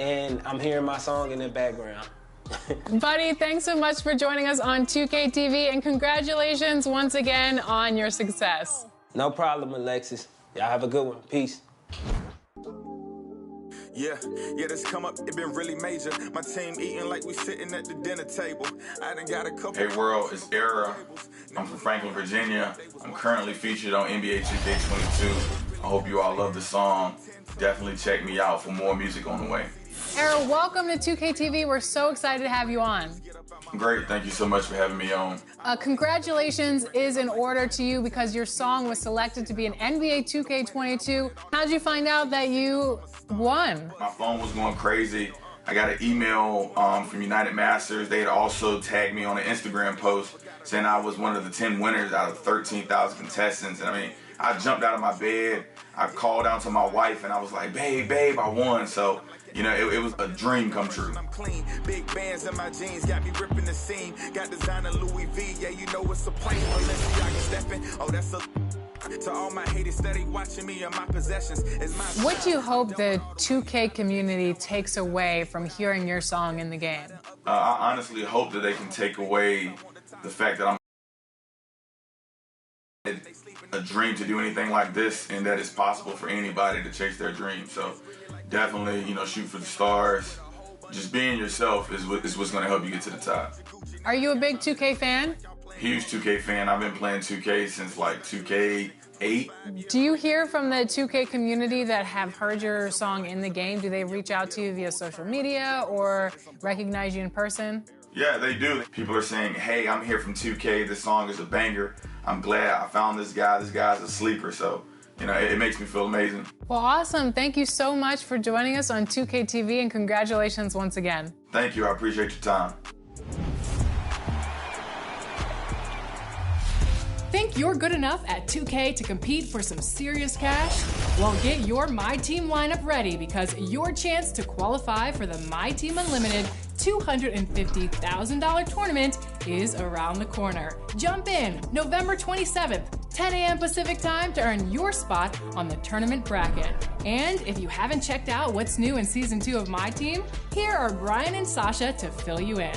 and I'm hearing my song in the background. Buddy, thanks so much for joining us on 2K TV, and congratulations once again on your success. No problem, Alexis. Y'all have a good one. Peace. Yeah, this come up, it been really major. My team eating like we sitting at the dinner table. I done got a couple. Hey world, it's Era. I'm from Franklin, Virginia. I'm currently featured on NBA 2K22. I hope you all love the song. Definitely check me out for more music on the way. Era, welcome to 2K TV. We're so excited to have you on. Great, thank you so much for having me on. Congratulations is in order to you because your song was selected to be an NBA 2K22. How did you find out that you won? My phone was going crazy. I got an email from United Masters. They had also tagged me on an Instagram post saying I was one of the 10 winners out of 13,000 contestants. And I mean, I jumped out of my bed. I called down to my wife and I was like, babe, I won. So, you know, it was a dream come true. I'm clean, big bands in my jeans, got me ripping the seam. Got designer Louis V, yeah, you know it's a plane. Balenciaga stepping, oh, that's a... To all my haters steady watching me and my possessions. What do you hope the 2K community takes away from hearing your song in the game? I honestly hope that they can take away the fact that I'm a dream to do anything like this, and that it's possible for anybody to chase their dream. So definitely, you know, shoot for the stars. Just being yourself is what's going to help you get to the top. Are you a big 2K fan? Huge 2K fan. I've been playing 2K since like 2K8. Do you hear from the 2K community that have heard your song in the game? Do they reach out to you via social media or recognize you in person? Yeah, they do. People are saying, hey, I'm here from 2K. This song is a banger. I'm glad I found this guy. This guy's a sleeper. So, you know, it makes me feel amazing. Well, awesome. Thank you so much for joining us on 2K TV, and congratulations once again. Thank you. I appreciate your time. Think you're good enough at 2K to compete for some serious cash? Well, get your My Team lineup ready because your chance to qualify for the My Team Unlimited $250,000 tournament is around the corner. Jump in November 27th, 10 a.m. Pacific time to earn your spot on the tournament bracket. And if you haven't checked out what's new in Season 2 of My Team, here are Brian and Sasha to fill you in.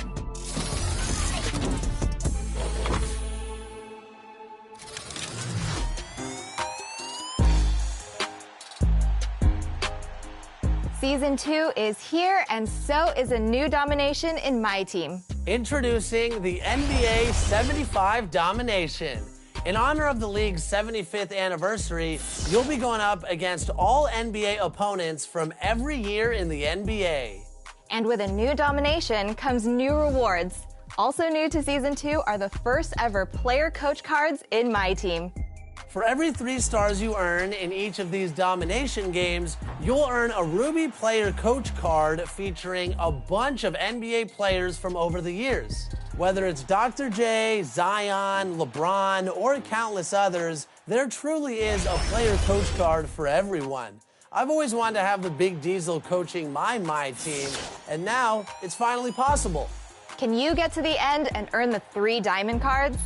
Season 2 is here, and so is a new domination in My Team. Introducing the NBA 75 Domination. In honor of the league's 75th anniversary, you'll be going up against all NBA opponents from every year in the NBA. And with a new domination comes new rewards. Also new to Season 2 are the first ever player coach cards in My Team. For every 3 stars you earn in each of these domination games, you'll earn a Ruby Player Coach card featuring a bunch of NBA players from over the years. Whether it's Dr. J, Zion, LeBron, or countless others, there truly is a player coach card for everyone. I've always wanted to have the Big Diesel coaching my team, and now it's finally possible. Can you get to the end and earn the 3 diamond cards?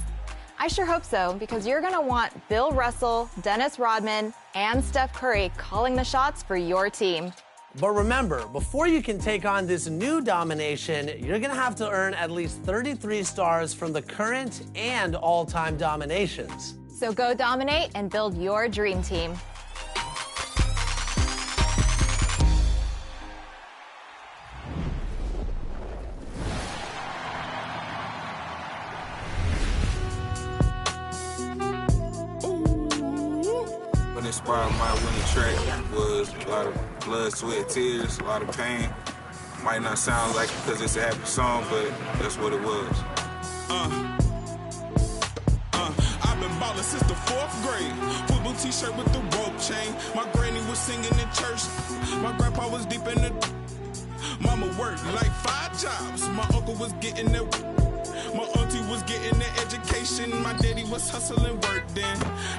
I sure hope so, because you're going to want Bill Russell, Dennis Rodman, and Steph Curry calling the shots for your team. But remember, before you can take on this new domination, you're going to have to earn at least 33 stars from the current and all-time dominations. So go dominate and build your dream team. What inspired my winning track was a lot of blood, sweat, tears, a lot of pain. Might not sound like it because it's a happy song, but that's what it was. I've been ballin' since the 4th grade. Football t-shirt with the rope chain. My granny was singing in church. My grandpa was deep in the... Mama worked like 5 jobs. My uncle was getting the... My auntie was getting the education. My daddy was hustling work then.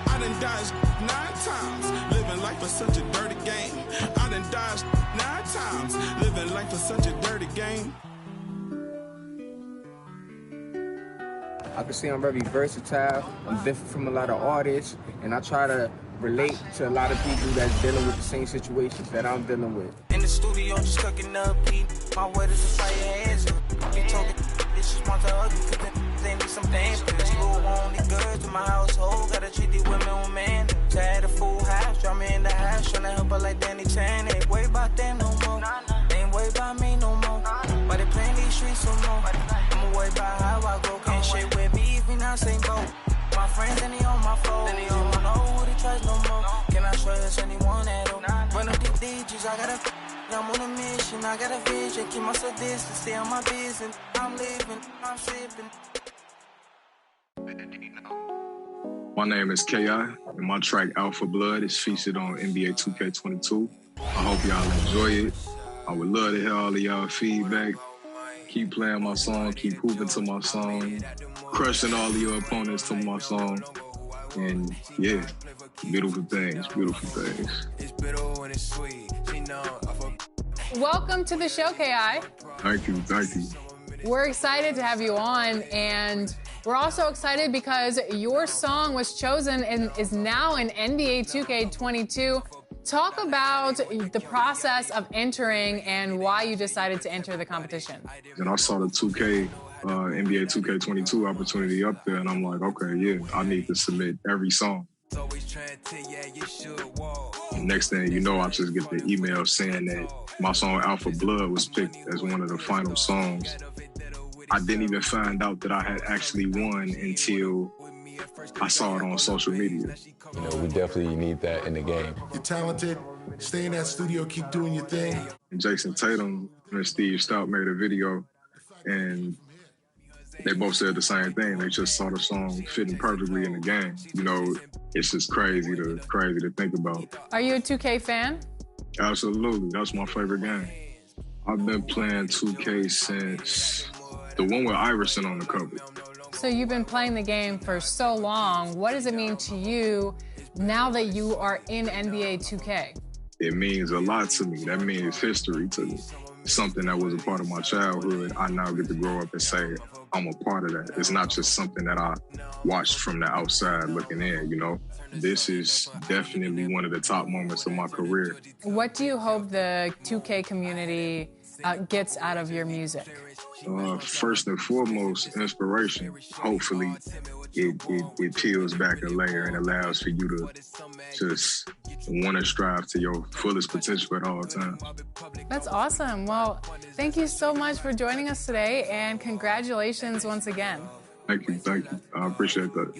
I done dodged 9 times. Living life is such a dirty game. I done dodged 9 times. Living life is such a dirty game. I can see I'm very versatile. I'm different from a lot of artists, and I try to relate to a lot of people that's dealing with the same situations that I'm dealing with. In the studio just cooking up heat. My word is a fire hands. Be talking, this just want to hug you, cause they need some damn pills. Lil' only good to my household. Gotta treat these women with man. To add a full house, draw me in the house. Tryna help her like Danny Chan. Ain't worry about them no more. Ain't worry about me no more. But they playing these streets some more. I'ma worry about how I go. Can't shit with me if we not same boat. My friends and they on my phone. They don't know who to trust no more. Can I trust anyone at all? Run up the digits, I gotta. I'm on a mission, I got a vision. Keep myself distant, stay on my business. I'm living, I'm sipping. My name is K.I., and my track Alpha Blood is featured on NBA 2K22. I hope y'all enjoy it. I would love to hear all of y'all feedback. Keep playing my song, keep hooping to my song, crushing all of your opponents to my song. And yeah, beautiful things, beautiful things. Welcome to the show, K.I. Thank you, thank you. We're excited to have you on, and we're also excited because your song was chosen and is now in NBA 2K22. Talk about the process of entering and why you decided to enter the competition. And I saw the 2K, NBA 2K22 opportunity up there, and I'm like, okay, yeah, I need to submit every song. And next thing you know, I just get the email saying that my song Alpha Blood was picked as one of the final songs. I didn't even find out that I had actually won until I saw it on social media. You know, we definitely need that in the game. You're talented. Stay in that studio. Keep doing your thing. And Jason Tatum and Steve Stout made a video, and they both said the same thing. They just saw the song fitting perfectly in the game. You know, it's just crazy to think about. Are you a 2K fan? Absolutely. That's my favorite game. I've been playing 2K since the one with Iverson on the cover. So you've been playing the game for so long. What does it mean to you now that you are in NBA 2K? It means a lot to me. That means history to me. Something that was a part of my childhood, I now get to grow up and say, I'm a part of that. It's not just something that I watched from the outside looking in, you know? This is definitely one of the top moments of my career. What do you hope the 2K community gets out of your music? First and foremost, inspiration. Hopefully, it peels back a layer and allows for you to just want to strive to your fullest potential at all times. That's awesome. Well, thank you so much for joining us today, and congratulations once again. Thank you, thank you. I appreciate that.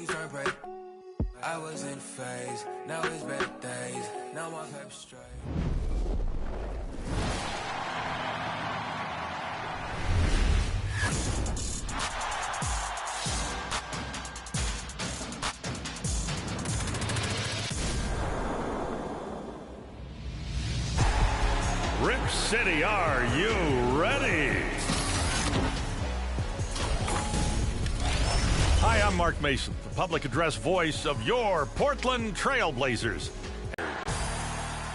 I was in phase, now it's better days, now my pep straight. Rip City, are you ready? Hi, I'm Mark Mason, the public address voice of your Portland Trailblazers.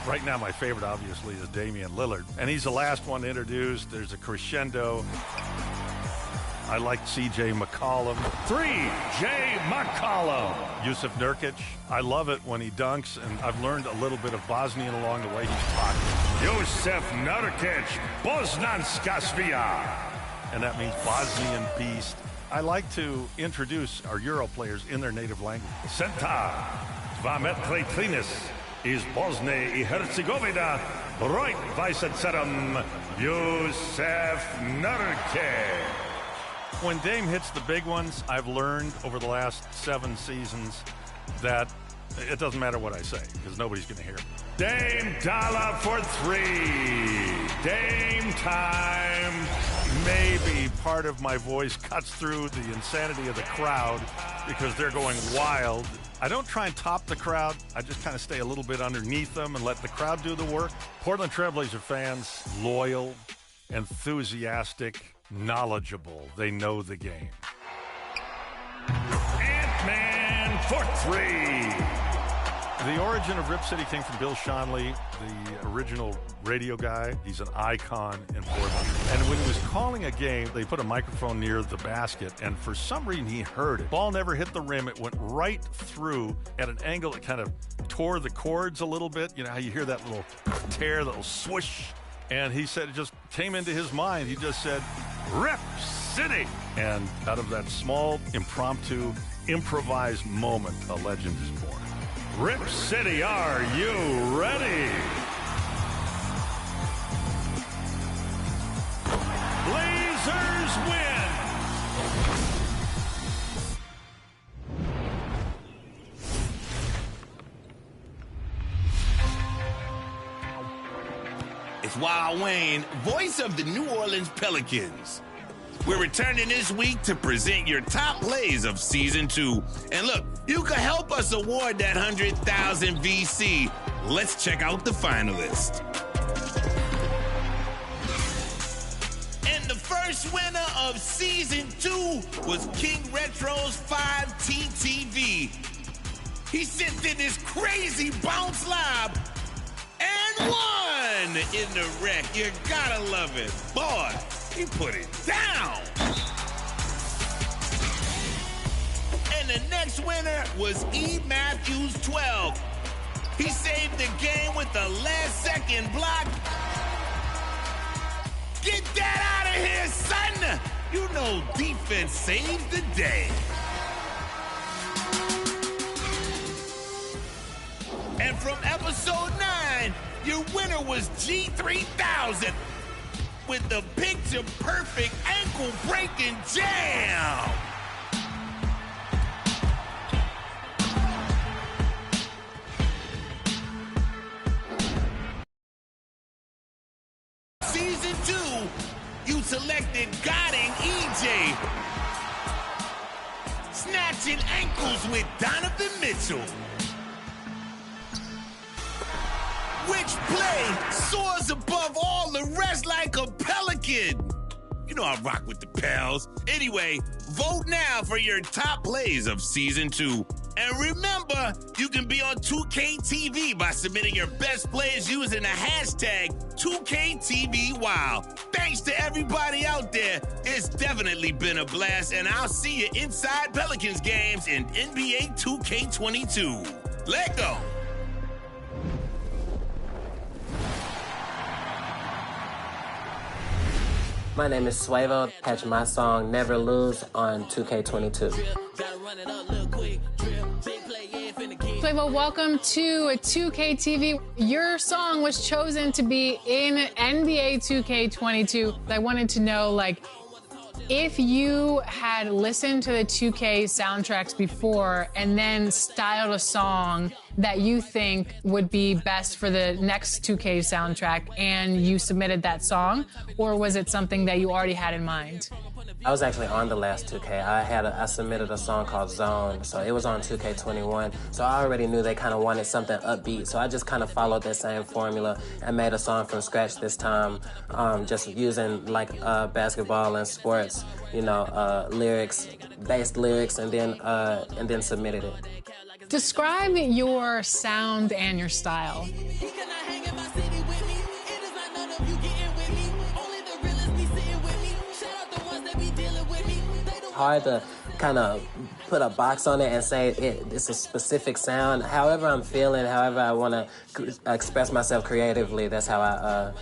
Right now, my favorite, obviously, is Damian Lillard, and he's the last one introduced. There's a crescendo. I like C.J. McCollum. 3J McCollum. Yusuf Nurkic. I love it when he dunks, and I've learned a little bit of Bosnian along the way. He's taught Yusuf Nurkic, Bosanska Svija. And that means Bosnian beast. I like to introduce our Euro players in their native language. Centar, 2 metry 13 iz Bosne I Hercegovina, broj 27, Yusuf Nurkic. When Dame hits the big ones, I've learned over the last 7 seasons that it doesn't matter what I say, because nobody's going to hear me. Dame Dollar for 3. Dame time. Maybe part of my voice cuts through the insanity of the crowd because they're going wild. I don't try and top the crowd. I just kind of stay a little bit underneath them and let the crowd do the work. Portland Trailblazer fans, loyal, enthusiastic, knowledgeable. They know the game. Ant-Man for 3. The origin of Rip City came from Bill Schonely, the original radio guy. He's an icon in Portland. And when he was calling a game, they put a microphone near the basket, and for some reason he heard it. Ball never hit the rim. It went right through at an angle that kind of tore the cords a little bit. You know how you hear that little tear, that little swoosh? And he said it just came into his mind. He just said, Rip City. And out of that small, impromptu, improvised moment, a legend is born. Rip City, are you ready? Blazers win. It's Wild Wayne, voice of the New Orleans Pelicans. We're returning this week to present your top plays of Season 2. And look, you can help us award that 100,000 VC. Let's check out the finalists. And the first winner of Season 2 was King Retro's 5TTV. He sent in this crazy bounce lob and won in the wreck. You gotta love it. Boy, he put it down. And the next winner was E. Matthews 12. He saved the game with the last-second block. Get that out of here, son! You know defense saves the day. And from episode 9, your winner was G3000 with the picture-perfect ankle-breaking jam. Season 2, you selected Godding EJ. Snatching ankles with Donovan Mitchell. Which play soars above all the rest like a pelican? You know I rock with the pals. Anyway, vote now for your top plays of Season 2. And remember, you can be on 2KTV by submitting your best plays using the hashtag 2KTVWow. Thanks to everybody out there. It's definitely been a blast, and I'll see you inside Pelicans games in NBA 2K22. Let go. My name is Suevo. Catch my song Never Lose on 2K22. Suevo, welcome to 2K TV. Your song was chosen to be in NBA 2K22. I wanted to know, like, if you had listened to the 2K soundtracks before and then styled a song that you think would be best for the next 2K soundtrack and you submitted that song, or was it something that you already had in mind? I was actually on the last 2K. I submitted a song called Zone, so it was on 2K21. So I already knew they kind of wanted something upbeat, so I just kind of followed that same formula and made a song from scratch this time, just using like basketball and sports, you know, based lyrics, and then submitted it. Describe your sound and your style. Hard to kind of put a box on it and say it's a specific sound. However I'm feeling, however I want to express myself creatively, that's how I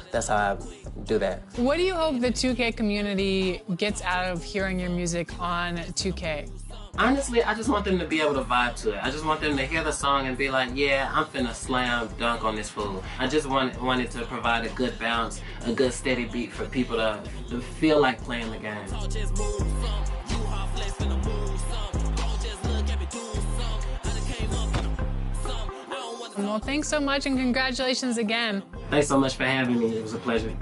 do that. What do you hope the 2K community gets out of hearing your music on 2K? Honestly, I just want them to be able to vibe to it. I just want them to hear the song and be like, yeah, I'm finna slam dunk on this fool. I just wanted to provide a good bounce, a good steady beat for people to feel like playing the game. Well, thanks so much and congratulations again. Thanks so much for having me. It was a pleasure.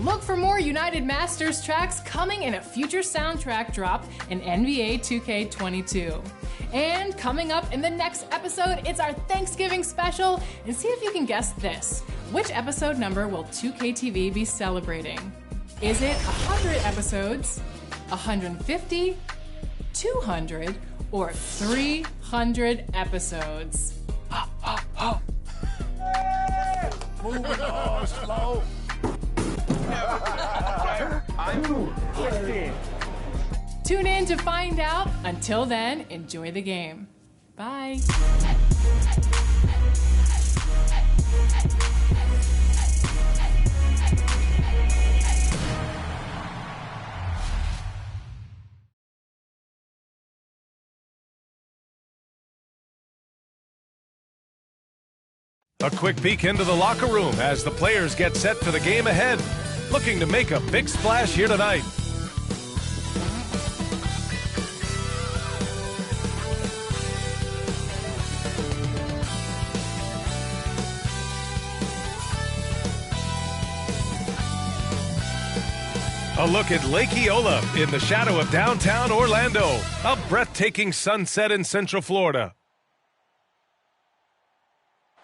Look for more United Masters tracks coming in a future soundtrack drop in NBA 2K22. And coming up in the next episode, it's our Thanksgiving special. And see if you can guess this. Which episode number will 2KTV be celebrating? Is it 100 episodes, 150, 200, or 300 episodes? Moving on slow. I'm Tune in to find out. Until then, enjoy the game. Bye. A quick peek into the locker room as the players get set for the game ahead. Looking to make a big splash here tonight. A look at Lake Eola in the shadow of downtown Orlando. A breathtaking sunset in Central Florida.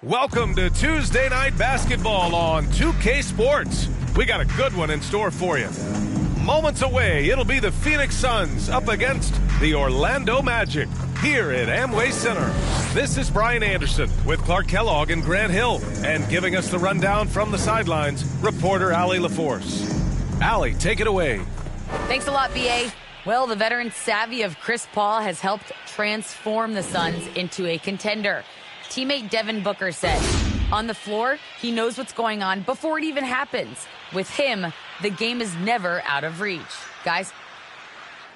Welcome to Tuesday Night Basketball on 2K Sports. We got a good one in store for you. Moments away, it'll be the Phoenix Suns up against the Orlando Magic here at Amway Center. This is Brian Anderson with Clark Kellogg and Grant Hill. And giving us the rundown from the sidelines, reporter Allie LaForce. Allie, take it away. Thanks a lot, BA. Well, the veteran savvy of Chris Paul has helped transform the Suns into a contender. Teammate Devin Booker said, on the floor, he knows what's going on before it even happens. With him, the game is never out of reach. Guys?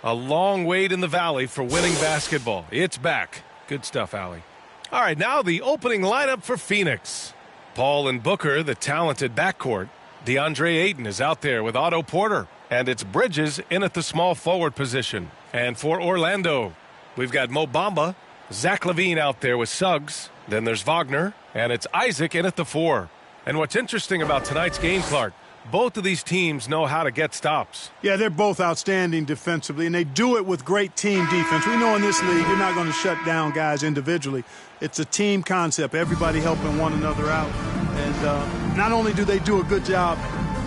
A long wait in the valley for winning basketball. It's back. Good stuff, Allie. All right, now the opening lineup for Phoenix. Paul and Booker, the talented backcourt. DeAndre Ayton is out there with Otto Porter. And it's Bridges in at the small forward position. And for Orlando, we've got Mo Bamba, Zach LaVine out there with Suggs. Then there's Wagner, and it's Isaac in at the 4. And what's interesting about tonight's game, Clark, both of these teams know how to get stops. Yeah, they're both outstanding defensively, and they do it with great team defense. We know in this league you're not going to shut down guys individually. It's a team concept, everybody helping one another out. And not only do they do a good job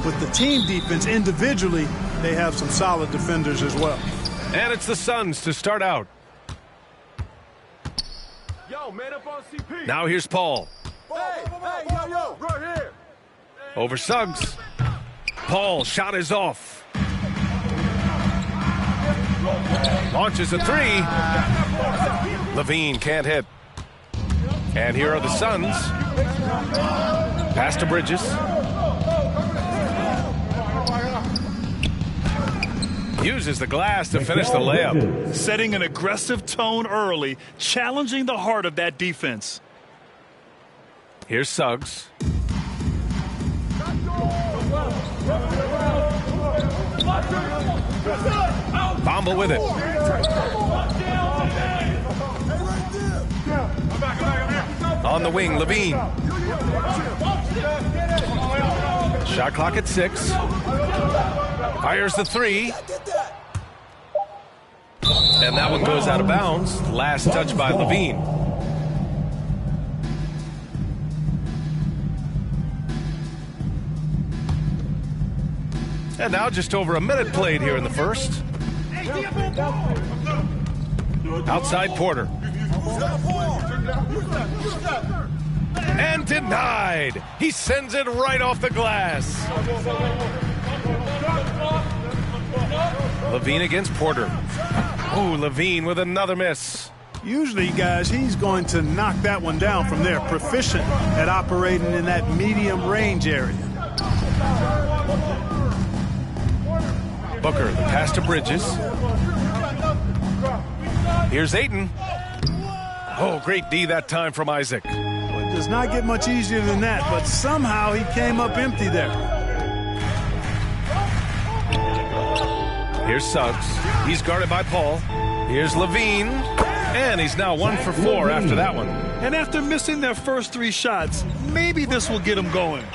with the team defense individually, they have some solid defenders as well. And it's the Suns to start out. Man up on CP. Now here's Paul. Hey, yo, right here. Over Suggs. Paul, shot is off. Launches a 3. LaVine can't hit. And here are the Suns. Pass to Bridges. Uses the glass to finish the layup. Setting an aggressive tone early, challenging the heart of that defense. Here's Suggs. Bamba with it. On the wing, LaVine. Shot clock at 6. Fires the 3. And that one goes out of bounds. Last touch by LaVine. And now just over a minute played here in the first. Outside Porter. And denied. He sends it right off the glass. LaVine against Porter. Ooh, LaVine with another miss. Usually, guys, he's going to knock that one down from there. Proficient at operating in that medium range area. Booker, the pass to Bridges. Here's Ayton. Oh, great D that time from Isaac. Well, it does not get much easier than that, but somehow he came up empty there. Here's Suggs. He's guarded by Paul. Here's LaVine. And he's now 1 for 4 after that one. And after missing their first 3 shots, maybe this will get them going.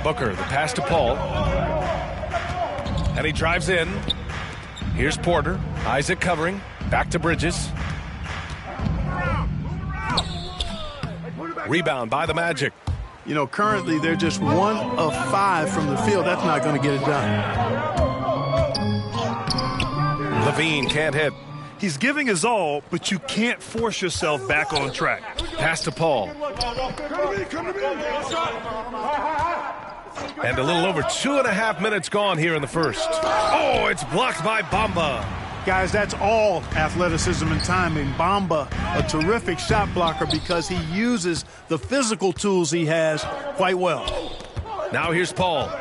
Booker, the pass to Paul. And he drives in. Here's Porter. Isaac covering. Back to Bridges. Rebound by the Magic. You know, currently they're just 1 of 5 from the field. That's not going to get it done. LaVine can't hit. He's giving his all, but you can't force yourself back on track. Pass to Paul. And a little over 2.5 minutes gone here in the first. Oh, it's blocked by Bamba. Guys, that's all athleticism and timing. Bamba, a terrific shot blocker because he uses the physical tools he has quite well. Now here's Paul.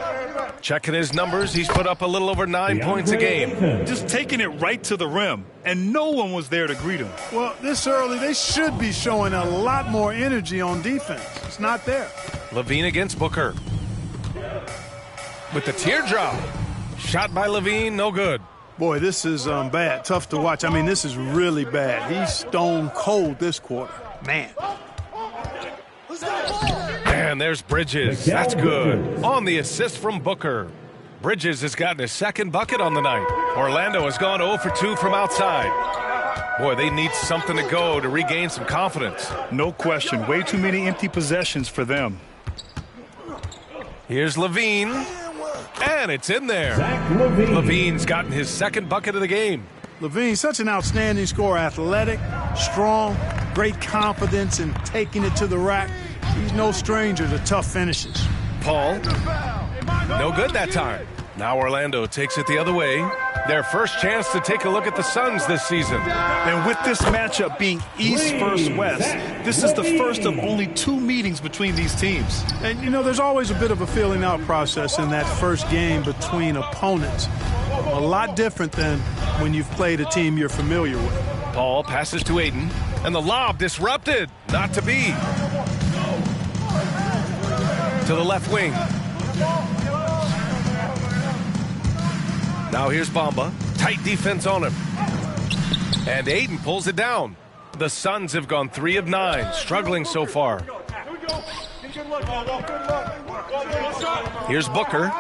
Checking his numbers, he's put up a little over 9 points a game. Just taking it right to the rim, and no one was there to greet him. Well, this early, they should be showing a lot more energy on defense. It's not there. LaVine against Booker. With the teardrop. Shot by LaVine, no good. Boy, this is bad. Tough to watch. I mean, this is really bad. He's stone cold this quarter. Man. And there's Bridges. That's good. On the assist from Booker. Bridges has gotten his second bucket on the night. Orlando has gone 0 for 2 from outside. Boy, they need something to go to regain some confidence. No question. Way too many empty possessions for them. Here's LaVine. And it's in there. LaVine's gotten his second bucket of the game. LaVine, such an outstanding scorer. Athletic, strong, great confidence in taking it to the rack. He's no stranger to tough finishes. Paul. No good that time. Now Orlando takes it the other way. Their first chance to take a look at the Suns this season. And with this matchup being East versus West, this is the first of only 2 meetings between these teams. And, you know, there's always a bit of a feeling out process in that first game between opponents. A lot different than when you've played a team you're familiar with. Paul passes to Ayton, and the lob disrupted. Not to be. To the left wing. Now here's Bamba. Tight defense on him. And Ayton pulls it down. The Suns have gone 3 of 9, struggling so far. Here's Booker.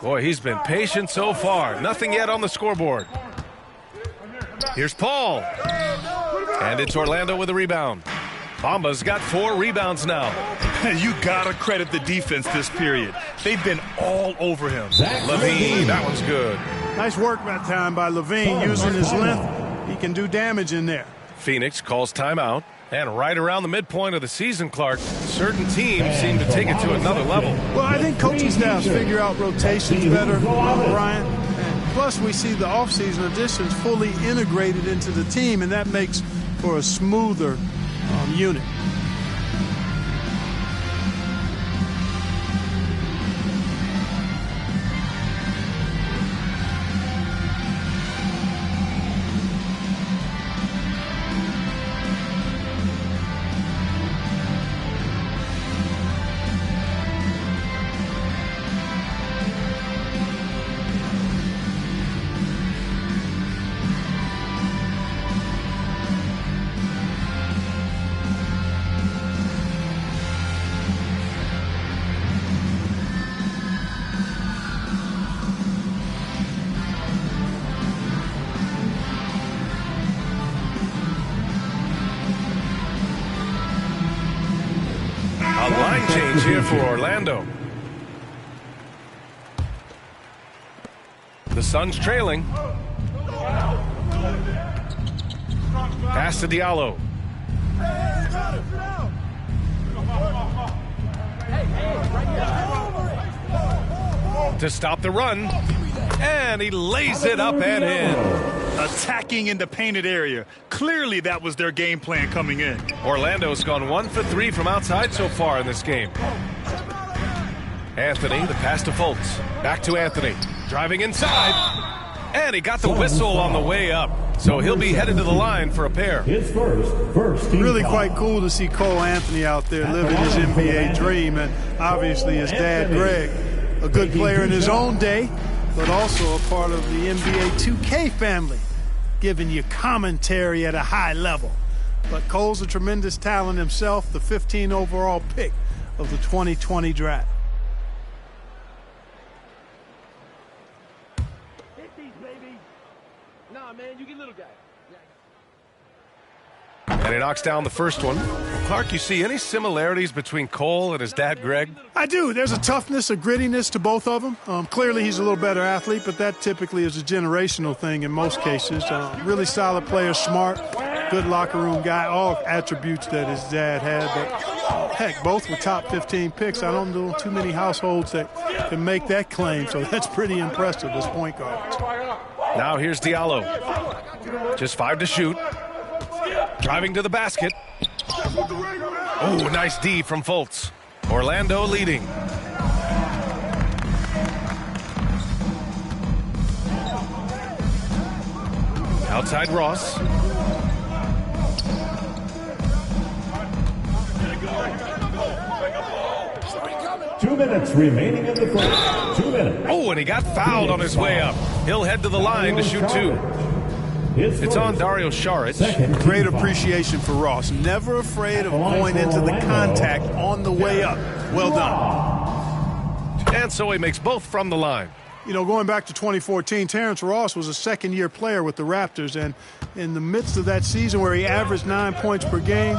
Boy, he's been patient so far. Nothing yet on the scoreboard. Here's Paul. And it's Orlando with a rebound. Bamba's got 4 rebounds now. You gotta credit the defense this period. They've been all over him. LaVine, that one's good. Nice work that time by LaVine. Using his length, he can do damage in there. Phoenix calls timeout. And right around the midpoint of the season, Clark, certain teams seem to take it to another level. Well, I think coaching staffs figure out rotations better, Brian. And plus, we see the offseason additions fully integrated into the team, and that makes for a smoother unit. Line change here for Orlando. The Suns trailing. Pass to Diallo. To stop the run. And he lays it up and in. Attacking in the painted area. Clearly that was their game plan coming in. Orlando's gone 1 for 3 from outside so far in this game. Anthony, the pass to Fultz. Back to Anthony. Driving inside. And he got the whistle on the way up. So he'll be headed to the line for a pair. Really quite cool to see Cole Anthony out there living his NBA dream. And obviously his dad, Greg, a good player in his own day, but also a part of the NBA 2K family, giving you commentary at a high level. But Cole's a tremendous talent himself, the 15 overall pick of the 2020 draft. Hit these, baby. Nah, man, you get little guy. And he knocks down the first one. Clark, you see any similarities between Cole and his dad, Greg? I do. There's a toughness, a grittiness to both of them. Clearly, he's a little better athlete, but that typically is a generational thing in most cases. Really solid player, smart, good locker room guy, all attributes that his dad had. But, heck, both were top 15 picks. I don't know too many households that can make that claim, so that's pretty impressive as point guards. Now here's Diallo. Just 5 to shoot. Driving to the basket. Oh, nice D from Fultz. Orlando leading. Outside Ross. Two minutes remaining in the first. 2 minutes. Oh, and he got fouled on his way up. He'll head to the line to shoot 2. It's on Dario Saric. Great appreciation for Ross. Never afraid of going into the contact on the way up. Well done. And so he makes both from the line. You know, going back to 2014, Terrence Ross was a second-year player with the Raptors, and in the midst of that season where he averaged 9 points per game,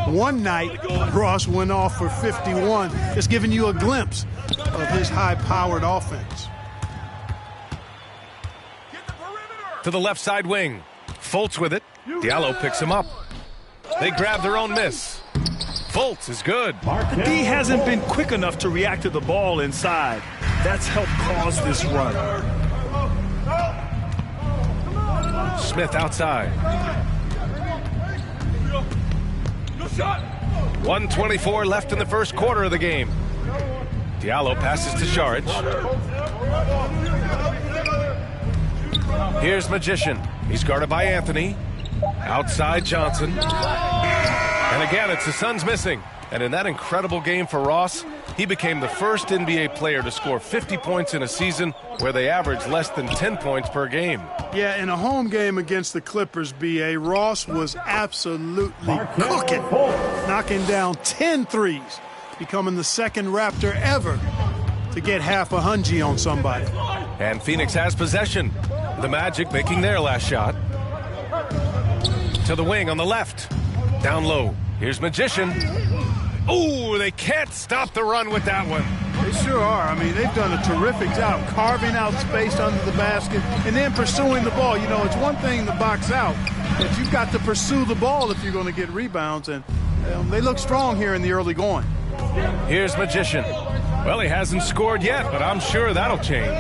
one night Ross went off for 51, just giving you a glimpse of his high-powered offense. To the left side wing. Fultz with it. Diallo picks him up. They grab their own miss. Fultz is good. The D hasn't been quick enough to react to the ball inside. That's helped cause this run. Smith outside. 1:24 left in the first quarter of the game. Diallo passes to Saric. Here's Magician. He's guarded by Anthony. Outside Johnson. And again, it's the Suns missing. And in that incredible game for Ross, he became the first NBA player to score 50 points in a season where they averaged less than 10 points per game. Yeah, in a home game against the Clippers, B.A., Ross was absolutely cooking, knocking down 10 threes, becoming the second Raptor ever to get half a hungy on somebody. And Phoenix has possession. The Magic making their last shot. To the wing on the left. Down low. Here's Magician. Oh, they can't stop the run with that one. They sure are. I mean, they've done a terrific job carving out space under the basket and then pursuing the ball. You know, it's one thing to box out, but you've got to pursue the ball if you're going to get rebounds, and they look strong here in the early going. Here's Magician. Well, he hasn't scored yet, but I'm sure that'll change.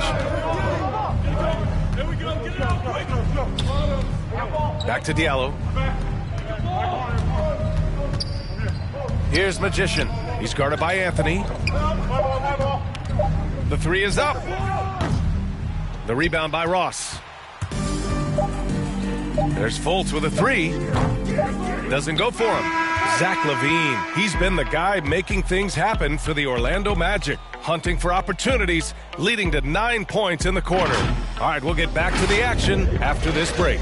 Back to Diallo. Here's Magician. He's guarded by Anthony. The three is up. The rebound by Ross. There's Fultz with a three. Doesn't go for him. Zach LaVine. He's been the guy making things happen for the Orlando Magic. Hunting for opportunities, leading to 9 points in the quarter. All right, we'll get back to the action after this break.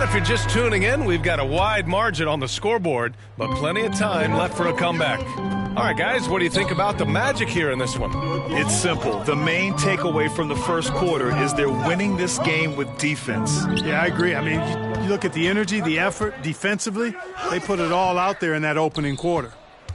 If you're just tuning in, we've got a wide margin on the scoreboard, but plenty of time left for a comeback. All right, guys, what do you think about the Magic here in this one? It's simple. The main takeaway from the first quarter is they're winning this game with defense. Yeah, I agree. I mean, you look at the energy, the effort, defensively, they put it all out there in that opening quarter.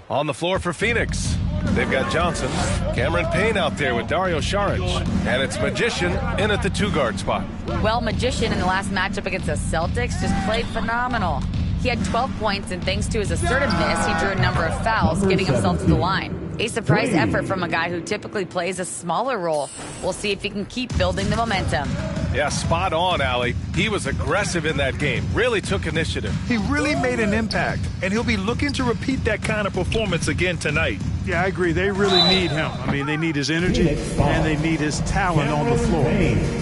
On the floor for Phoenix, they've got Johnson, Cameron Payne out there with Dario Saric, and it's Magician in at the two-guard spot. Well, Magician in the last matchup against the Celtics just played phenomenal. He had 12 points, and thanks to his assertiveness, he drew a number of fouls, getting himself to the line. A surprise effort from a guy who typically plays a smaller role. We'll see if he can keep building the momentum. Yeah, spot on, Allie. He was aggressive in that game, really took initiative. He really made an impact, and he'll be looking to repeat that kind of performance again tonight. Yeah, I agree. They really need him. I mean, they need his energy, and they need his talent on the floor.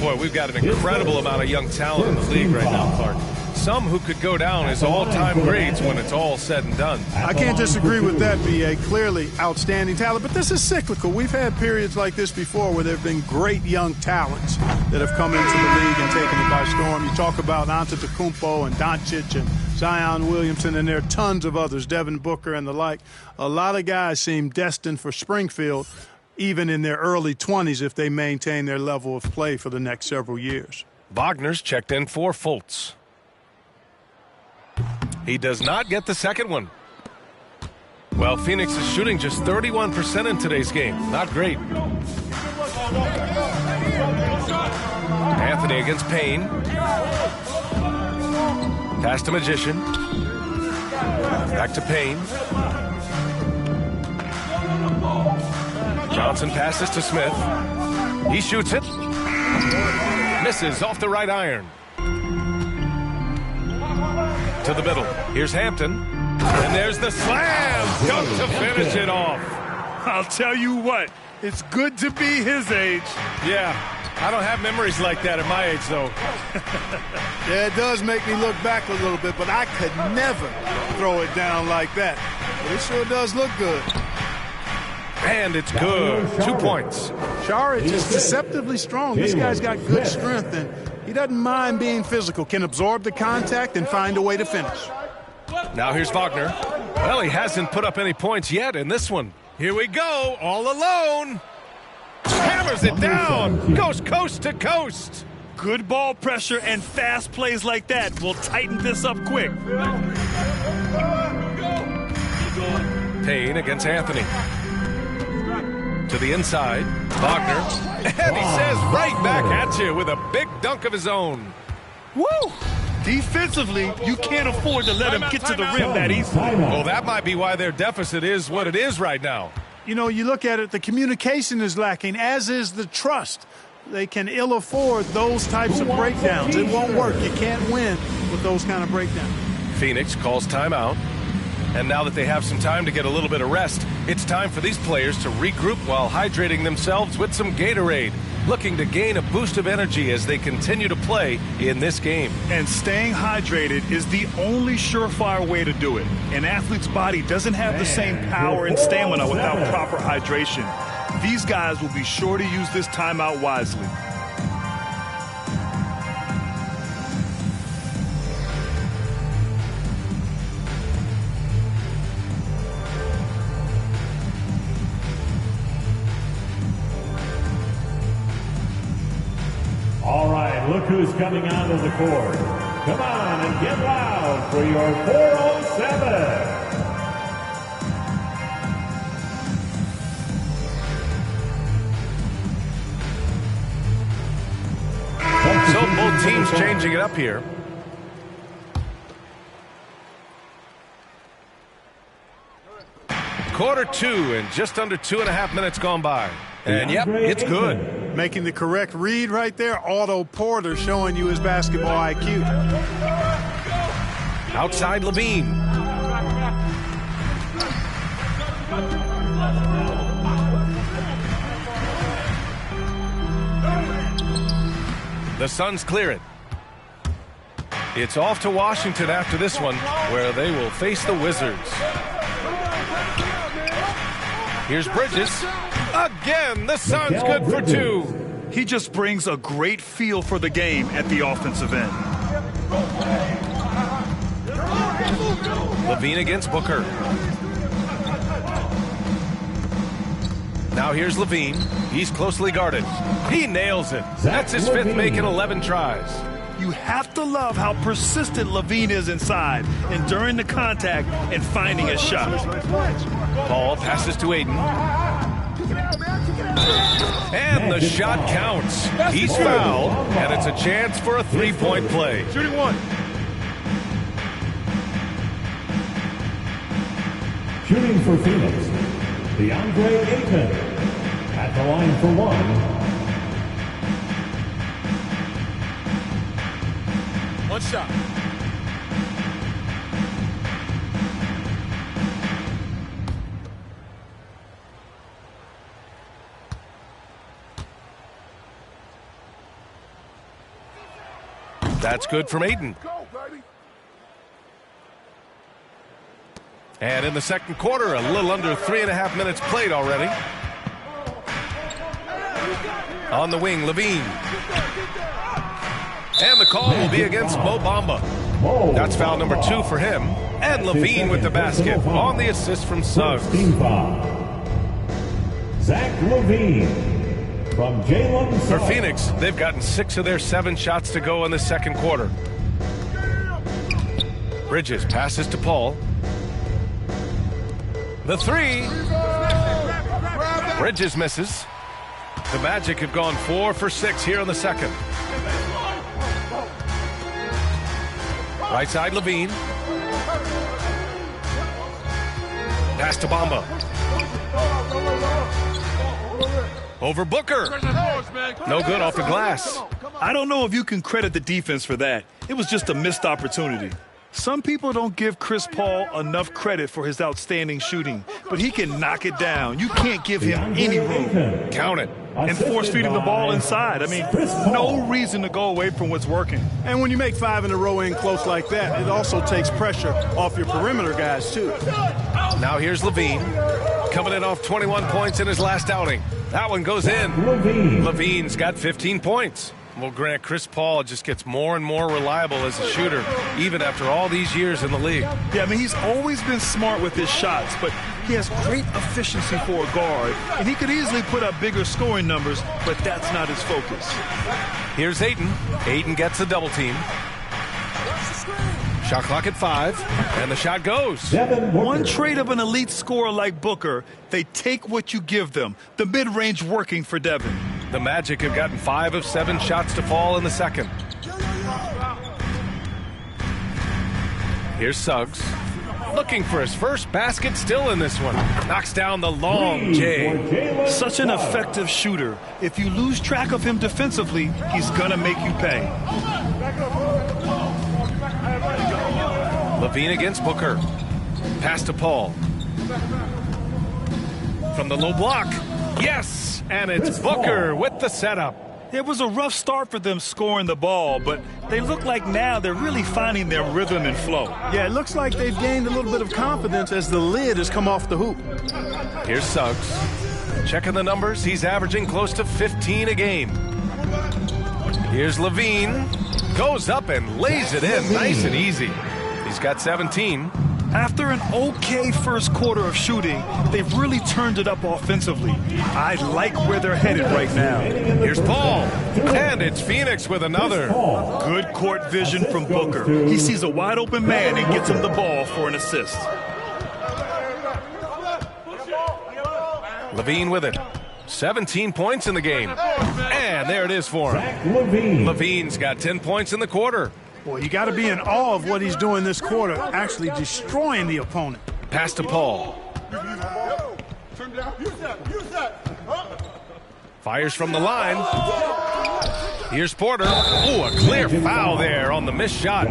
Boy, we've got an incredible amount of young talent in the league right now, Clark. Some who could go down as all-time greats when it's all said and done. I can't disagree with that, B.A. Clearly outstanding talent, but this is cyclical. We've had periods like this before where there have been great young talents that have come into the league and taken it by storm. You talk about Antetokounmpo and Doncic and Zion Williamson, and there are tons of others, Devin Booker and the like. A lot of guys seem destined for Springfield, even in their early 20s, if they maintain their level of play for the next several years. Wagner's checked in for Fultz. He does not get the second one. Well, Phoenix is shooting just 31% in today's game. Not great. Anthony against Payne. Pass to Magician. Back to Payne. Johnson passes to Smith. He shoots it. Misses off the right iron. To the middle. Here's Hampton. And there's the slam dunk to finish it off. I'll tell you what, it's good to be his age. Yeah, I don't have memories like that at my age, though. Yeah, it does make me look back a little bit, but I could never throw it down like that. But it sure does look good. And it's good. 2 points. Saric is deceptively strong. This guy's got good strength, and he doesn't mind being physical, can absorb the contact and find a way to finish. Now here's Wagner. Well, he hasn't put up any points yet in this one. Here we go, all alone. Hammers it down. Goes coast to coast. Good ball pressure and fast plays like that will tighten this up quick. Payne against Anthony. To the inside, Wagner. And he says right back at you with a big dunk of his own. Woo! Defensively, you can't afford to let him get to the rim that easily. Well, that might be why their deficit is what it is right now. You know, you look at it, the communication is lacking, as is the trust. They can ill afford those types of breakdowns. It won't work. You can't win with those kind of breakdowns. Phoenix calls timeout. And now that they have some time to get a little bit of rest, it's time for these players to regroup while hydrating themselves with some Gatorade, looking to gain a boost of energy as they continue to play in this game. And staying hydrated is the only surefire way to do it. An athlete's body doesn't have the same power and stamina without proper hydration. These guys will be sure to use this timeout wisely. All right, look who's coming onto the court. Come on and get loud for your 407. So both teams changing it up here. Quarter two and just under 2.5 minutes gone by. And yep, it's good. Making the correct read right there. Otto Porter showing you his basketball IQ. Outside Levine. The Suns clear it. It's off to Washington after this one, where they will face the Wizards. Here's Bridges. Again, the Suns good for two. He just brings a great feel for the game at the offensive end. Levine against Booker. Now here's Levine. He's closely guarded. He nails it. That's his fifth make in 11 tries. You have to love how persistent Levine is inside, enduring the contact and finding a shot. Paul passes to Aiden. And the shot counts. He's fouled, and it's a chance for a three-point play. Shooting one. Shooting for Phoenix, DeAndre Ayton at the line for one. One shot. That's good from Aiden. And in the second quarter, a little under 3.5 minutes played already. On the wing, Levine. And the call will be against Mo Bamba. That's foul number 2 for him. And Levine with the basket on the assist from Suggs. Zach Levine from Jalen. For Phoenix, they've gotten 6 of their 7 shots to go in the second quarter. Bridges passes to Paul. The three. Bridges misses. The Magic have gone 4 for 6 here in the second. Right side, Levine. Pass to Bamba. Over Booker. No good off the glass. I don't know if you can credit the defense for that. It was just a missed opportunity. Some people don't give Chris Paul enough credit for his outstanding shooting, but he can knock it down. You can't give him any room. Count it. And force feeding the ball inside. I mean, no reason to go away from what's working. And when you make 5 in a row in close like that, it also takes pressure off your perimeter guys, too. Now here's Levine, coming in off 21 points in his last outing. That one goes in. Levine's got 15 points. Well, Grant, Chris Paul just gets more and more reliable as a shooter, even after all these years in the league. Yeah, I mean, he's always been smart with his shots, but he has great efficiency for a guard, and he could easily put up bigger scoring numbers, but that's not his focus. Here's Ayton. Ayton gets a double team. Shot clock at 5, and the shot goes. One trait of an elite scorer like Booker, they take what you give them. The mid-range working for Devin. The Magic have gotten 5 of 7 shots to fall in the second. Here's Suggs. Looking for his first basket, still in this one. Knocks down the long J. Such an effective shooter. If you lose track of him defensively, he's gonna make you pay. Levine against Booker. Pass to Paul. From the low block. Yes! And it's Booker with the setup. It was a rough start for them scoring the ball, but they look like now they're really finding their rhythm and flow. Yeah, it looks like they've gained a little bit of confidence as the lid has come off the hoop. Here's Suggs. Checking the numbers, he's averaging close to 15 a game. Here's Levine. Goes up and lays it in nice and easy. He's got 17. After an okay first quarter of shooting, they've really turned it up offensively. I like where they're headed right now. Here's Paul. And it's Phoenix with another. Good court vision from Booker. He sees a wide open man and gets him the ball for an assist. Levine with it. 17 points in the game. And there it is for him. Levine's got 10 points in the quarter. Boy, you got to be in awe of what he's doing this quarter, actually destroying the opponent. Pass to Paul. Fires from the line. Here's Porter. Ooh, a clear foul there on the missed shot.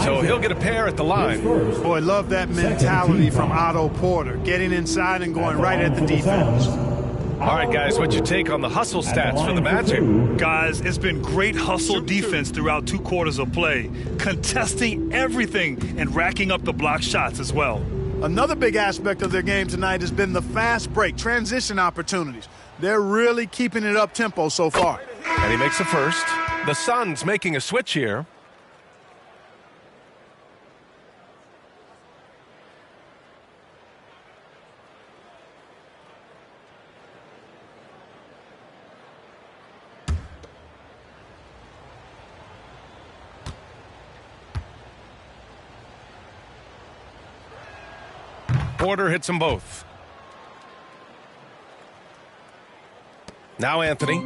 So he'll get a pair at the line. Boy, love that mentality from Otto Porter, getting inside and going right at the defense. All right, guys, what's your take on the hustle stats for the Magic? Guys, it's been great hustle defense throughout 2 quarters of play, contesting everything and racking up the block shots as well. Another big aspect of their game tonight has been the fast break, transition opportunities. They're really keeping it up-tempo so far. And he makes a first. The Suns making a switch here. Porter hits them both. Now Anthony.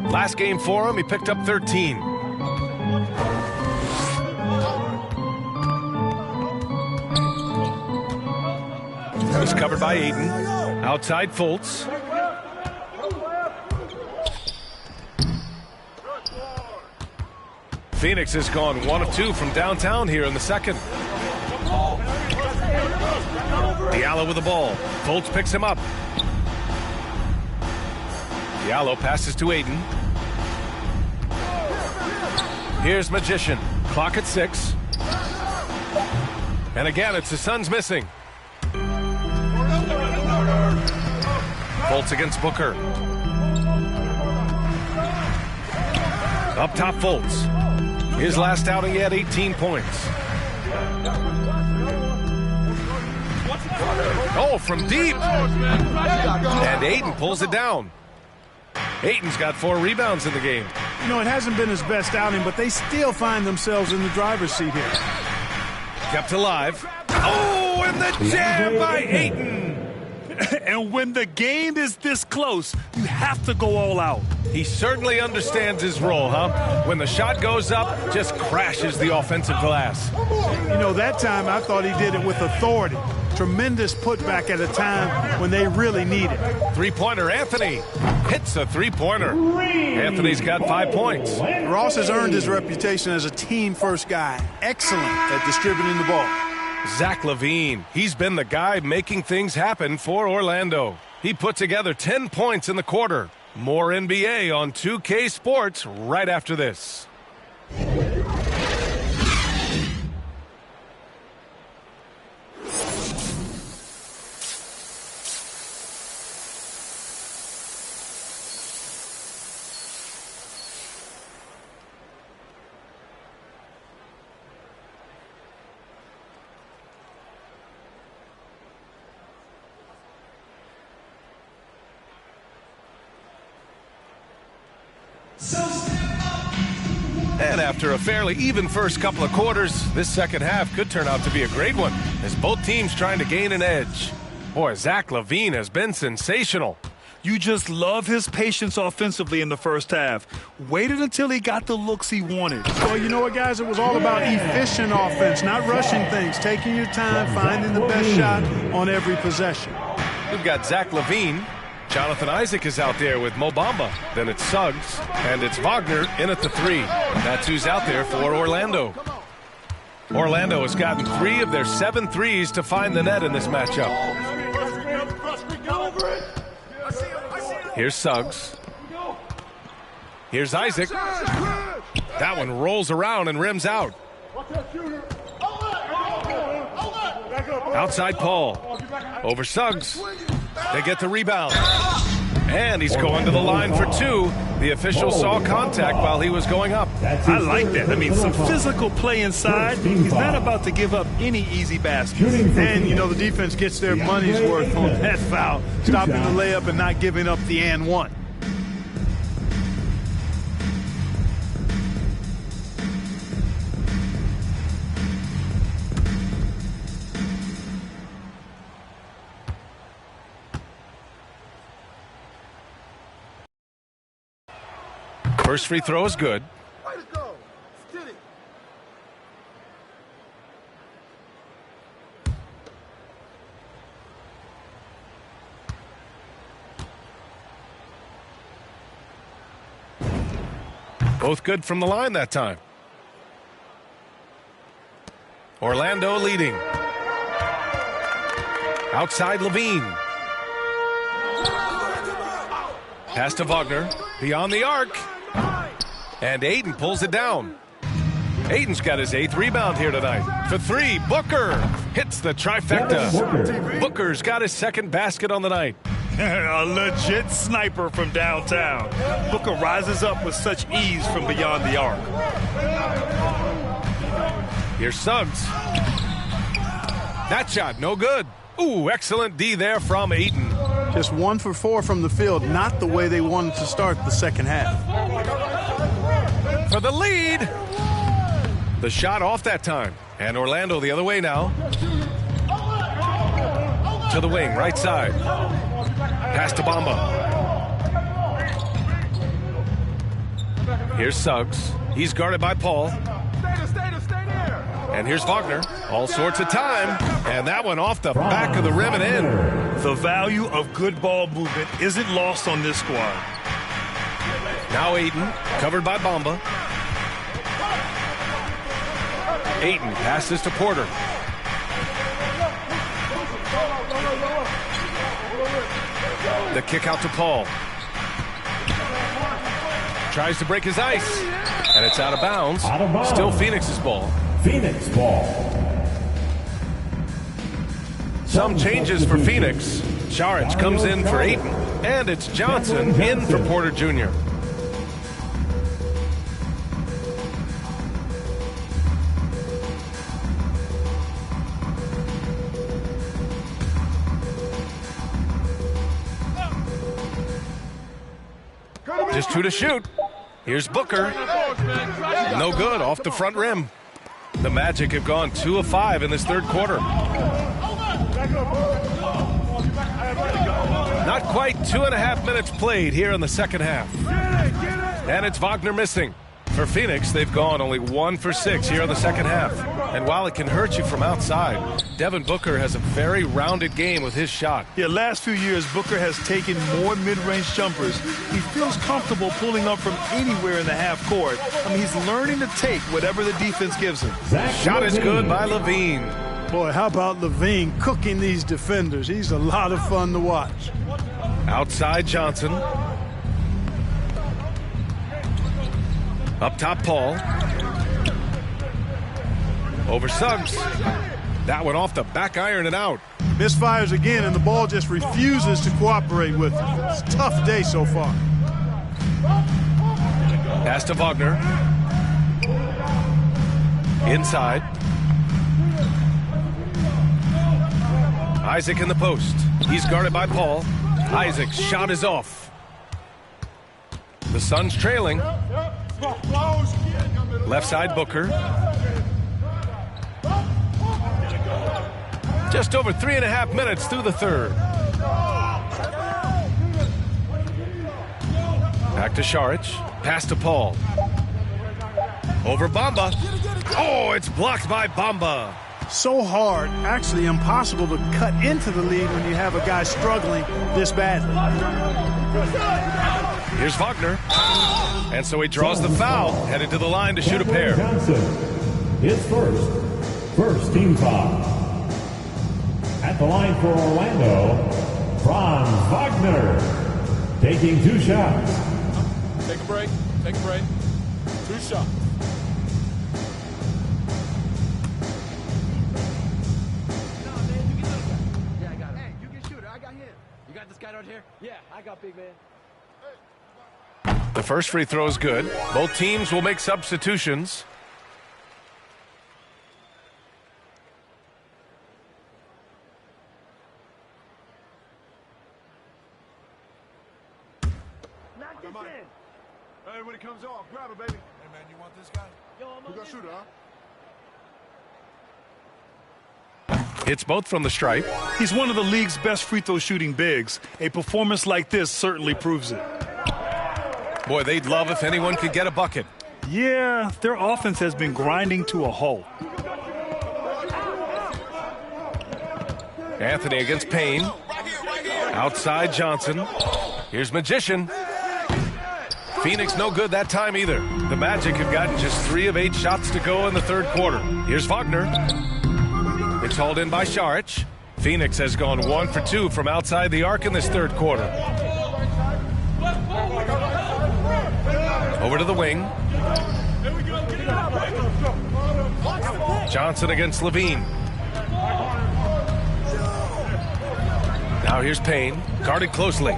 Last game for him, he picked up 13. He's covered by Ayton. Outside Fultz. Phoenix has gone 1 of 2 from downtown here in the second. Diallo with the ball. Fultz picks him up. Diallo passes to Ayton. Here's Magician. Clock at 6. And again, it's the Suns missing. Fultz against Booker. Up top, Fultz. His last outing, he had 18 points. Oh, from deep. And Ayton pulls it down. Ayton's got 4 rebounds in the game. You know, it hasn't been his best outing, but they still find themselves in the driver's seat here. Kept alive. Oh, and the jam by Ayton. And when the game is this close, you have to go all out. He certainly understands his role, huh? When the shot goes up, just crashes the offensive glass. You know, that time I thought he did it with authority. Tremendous putback at a time when they really need it. Three-pointer, Anthony hits a three-pointer. Anthony's got 5 points. Ross has earned his reputation as a team-first guy. Excellent at distributing the ball. Zach LaVine, he's been the guy making things happen for Orlando. He put together 10 points in the quarter. More NBA on 2K Sports right after this. And after a fairly even first couple of quarters, this second half could turn out to be a great one as both teams trying to gain an edge. Boy, Zach LaVine has been sensational. You just love his patience offensively in the first half. Waited until he got the looks he wanted. Well, you know what, guys? It was all about efficient offense, not rushing things, taking your time, finding the best shot on every possession. We've got Zach LaVine. Jonathan Isaac is out there with Mo Bamba. Then it's Suggs, and it's Wagner in at the 3. That's who's out there for Orlando. Orlando has gotten 3 of their 7 threes to find the net in this matchup. Here's Suggs. Here's Isaac. That one rolls around and rims out. Outside Paul. Over Suggs. They get the rebound. And he's going to the line for 2. The official saw contact while he was going up. I like that. I mean, some physical play inside. He's not about to give up any easy baskets. And, you know, the defense gets their money's worth on that foul, stopping the layup and not giving up the and one. First free throw is good. Both good from the line that time. Orlando leading. Outside LaVine. Pass to Wagner. Beyond the arc. And Ayton pulls it down. Ayton's got his 8th rebound here tonight. For 3, Booker hits the trifecta. Booker's got his 2nd basket on the night. A legit sniper from downtown. Booker rises up with such ease from beyond the arc. Here's Suggs. That shot, no good. Ooh, excellent D there from Ayton. Just 1 for 4 from the field, not the way they wanted to start the second half. For the lead. The shot off that time. And Orlando the other way now. To the wing, right side. Pass to Bamba. Here's Suggs. He's guarded by Paul. And here's Wagner. All sorts of time. And that one off the back of the rim and in. The value of good ball movement isn't lost on this squad. Now Ayton, covered by Bamba. Ayton passes to Porter. The kick out to Paul. Tries to break his ice. And it's out of bounds. Still Phoenix's ball. Phoenix ball. Some changes for Phoenix. Saric comes in for Ayton. And it's Johnson in for Porter Jr. Just 2 to shoot. Here's Booker. No good, off the front rim. The Magic have gone 2 of 5 in this third quarter. Not quite 2.5 minutes played here in the second half. And it's Wagner missing. For Phoenix, they've gone only 1 for 6 here in the second half. And while it can hurt you from outside, Devin Booker has a very rounded game with his shot. Yeah, last few years, Booker has taken more mid-range jumpers. He feels comfortable pulling up from anywhere in the half court. I mean, he's learning to take whatever the defense gives him. Shot is good by Levine. Boy, how about Levine cooking these defenders? He's a lot of fun to watch. Outside Johnson. Up top, Paul. Over Suggs. That one off the back iron and out. Misfires again, and the ball just refuses to cooperate with him. It's a tough day so far. Pass to Wagner. Inside. Isaac in the post. He's guarded by Paul. Isaac's shot is off. The Suns trailing. Left side, Booker. Just over 3.5 minutes through the third. Back to Šarić. Pass to Paul. Over Bamba. Oh, it's blocked by Bamba. So hard, actually impossible to cut into the lead when you have a guy struggling this badly. Here's Wagner. And so he draws the foul, headed to the line to shoot a pair. His first team foul. At the line for Orlando, Franz Wagner, taking 2 shots. Take a break. 2 shots. Yeah, I got it. Hey, you can shoot it. I got him. You got this guy right here? Yeah, I got big man. The first free throw is good. Both teams will make substitutions. Hey, when it comes off, grab it, baby. Hey, man, you want this guy? Who gonna shoot it, huh? It's both from the stripe. He's one of the league's best free throw shooting bigs. A performance like this certainly proves it. Boy, they'd love if anyone could get a bucket. Yeah, their offense has been grinding to a halt. Anthony against Payne. Outside Johnson. Here's Magician. Phoenix no good that time either. The Magic have gotten just 3 of 8 shots to go in the third quarter. Here's Wagner. It's hauled in by Šarić. Phoenix has gone 1 for 2 from outside the arc in this third quarter. Over to the wing. Johnson against Levine. Now here's Payne, guarded closely.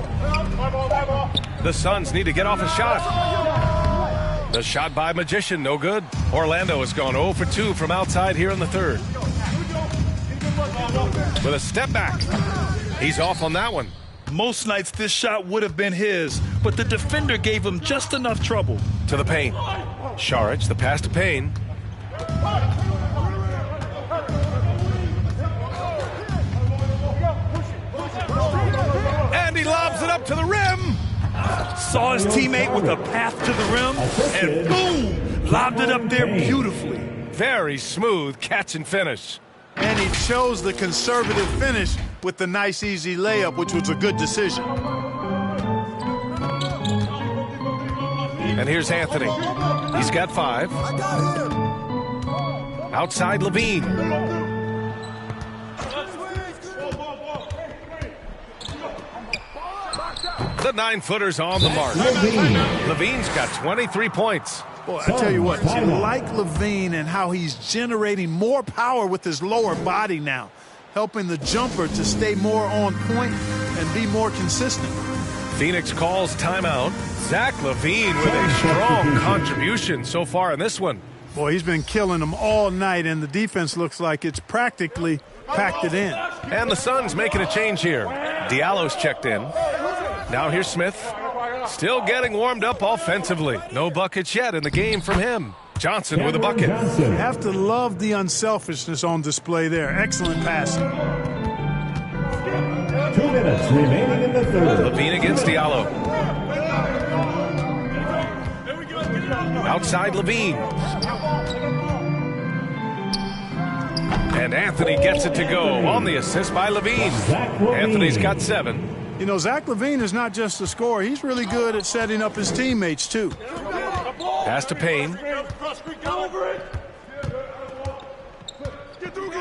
The Suns need to get off a shot. The shot by Magician, no good. Orlando has gone 0 for 2 from outside here in the third. With a step back. He's off on that one. Most nights this shot would have been his, but the defender gave him just enough trouble. To the paint. Šarić, the pass to Payne. And he lobs it up to the rim. Saw his teammate with a path to the rim, and boom, lobbed it up there beautifully. Very smooth catch and finish. And he chose the conservative finish with the nice, easy layup, which was a good decision. And here's Anthony. He's got 5. Outside Levine. The 9-footer's on the mark. Levine's got 23 points. Boy, I tell you what, you like Levine and how he's generating more power with his lower body now, helping the jumper to stay more on point and be more consistent. Phoenix calls timeout. Zach LaVine with a strong contribution so far in this one. Boy, he's been killing them all night, and the defense looks like it's practically packed it in. And the Suns making a change here. Diallo's checked in. Now here's Smith. Still getting warmed up offensively. No buckets yet in the game from him. Johnson with a bucket. You have to love the unselfishness on display there. Excellent passing. 2 minutes remaining in the third. Levine against Diallo. Outside Levine. And Anthony gets it to go on the assist by Levine. Anthony's got 7. You know, Zach LaVine is not just a scorer. He's really good at setting up his teammates, too. Pass to Payne.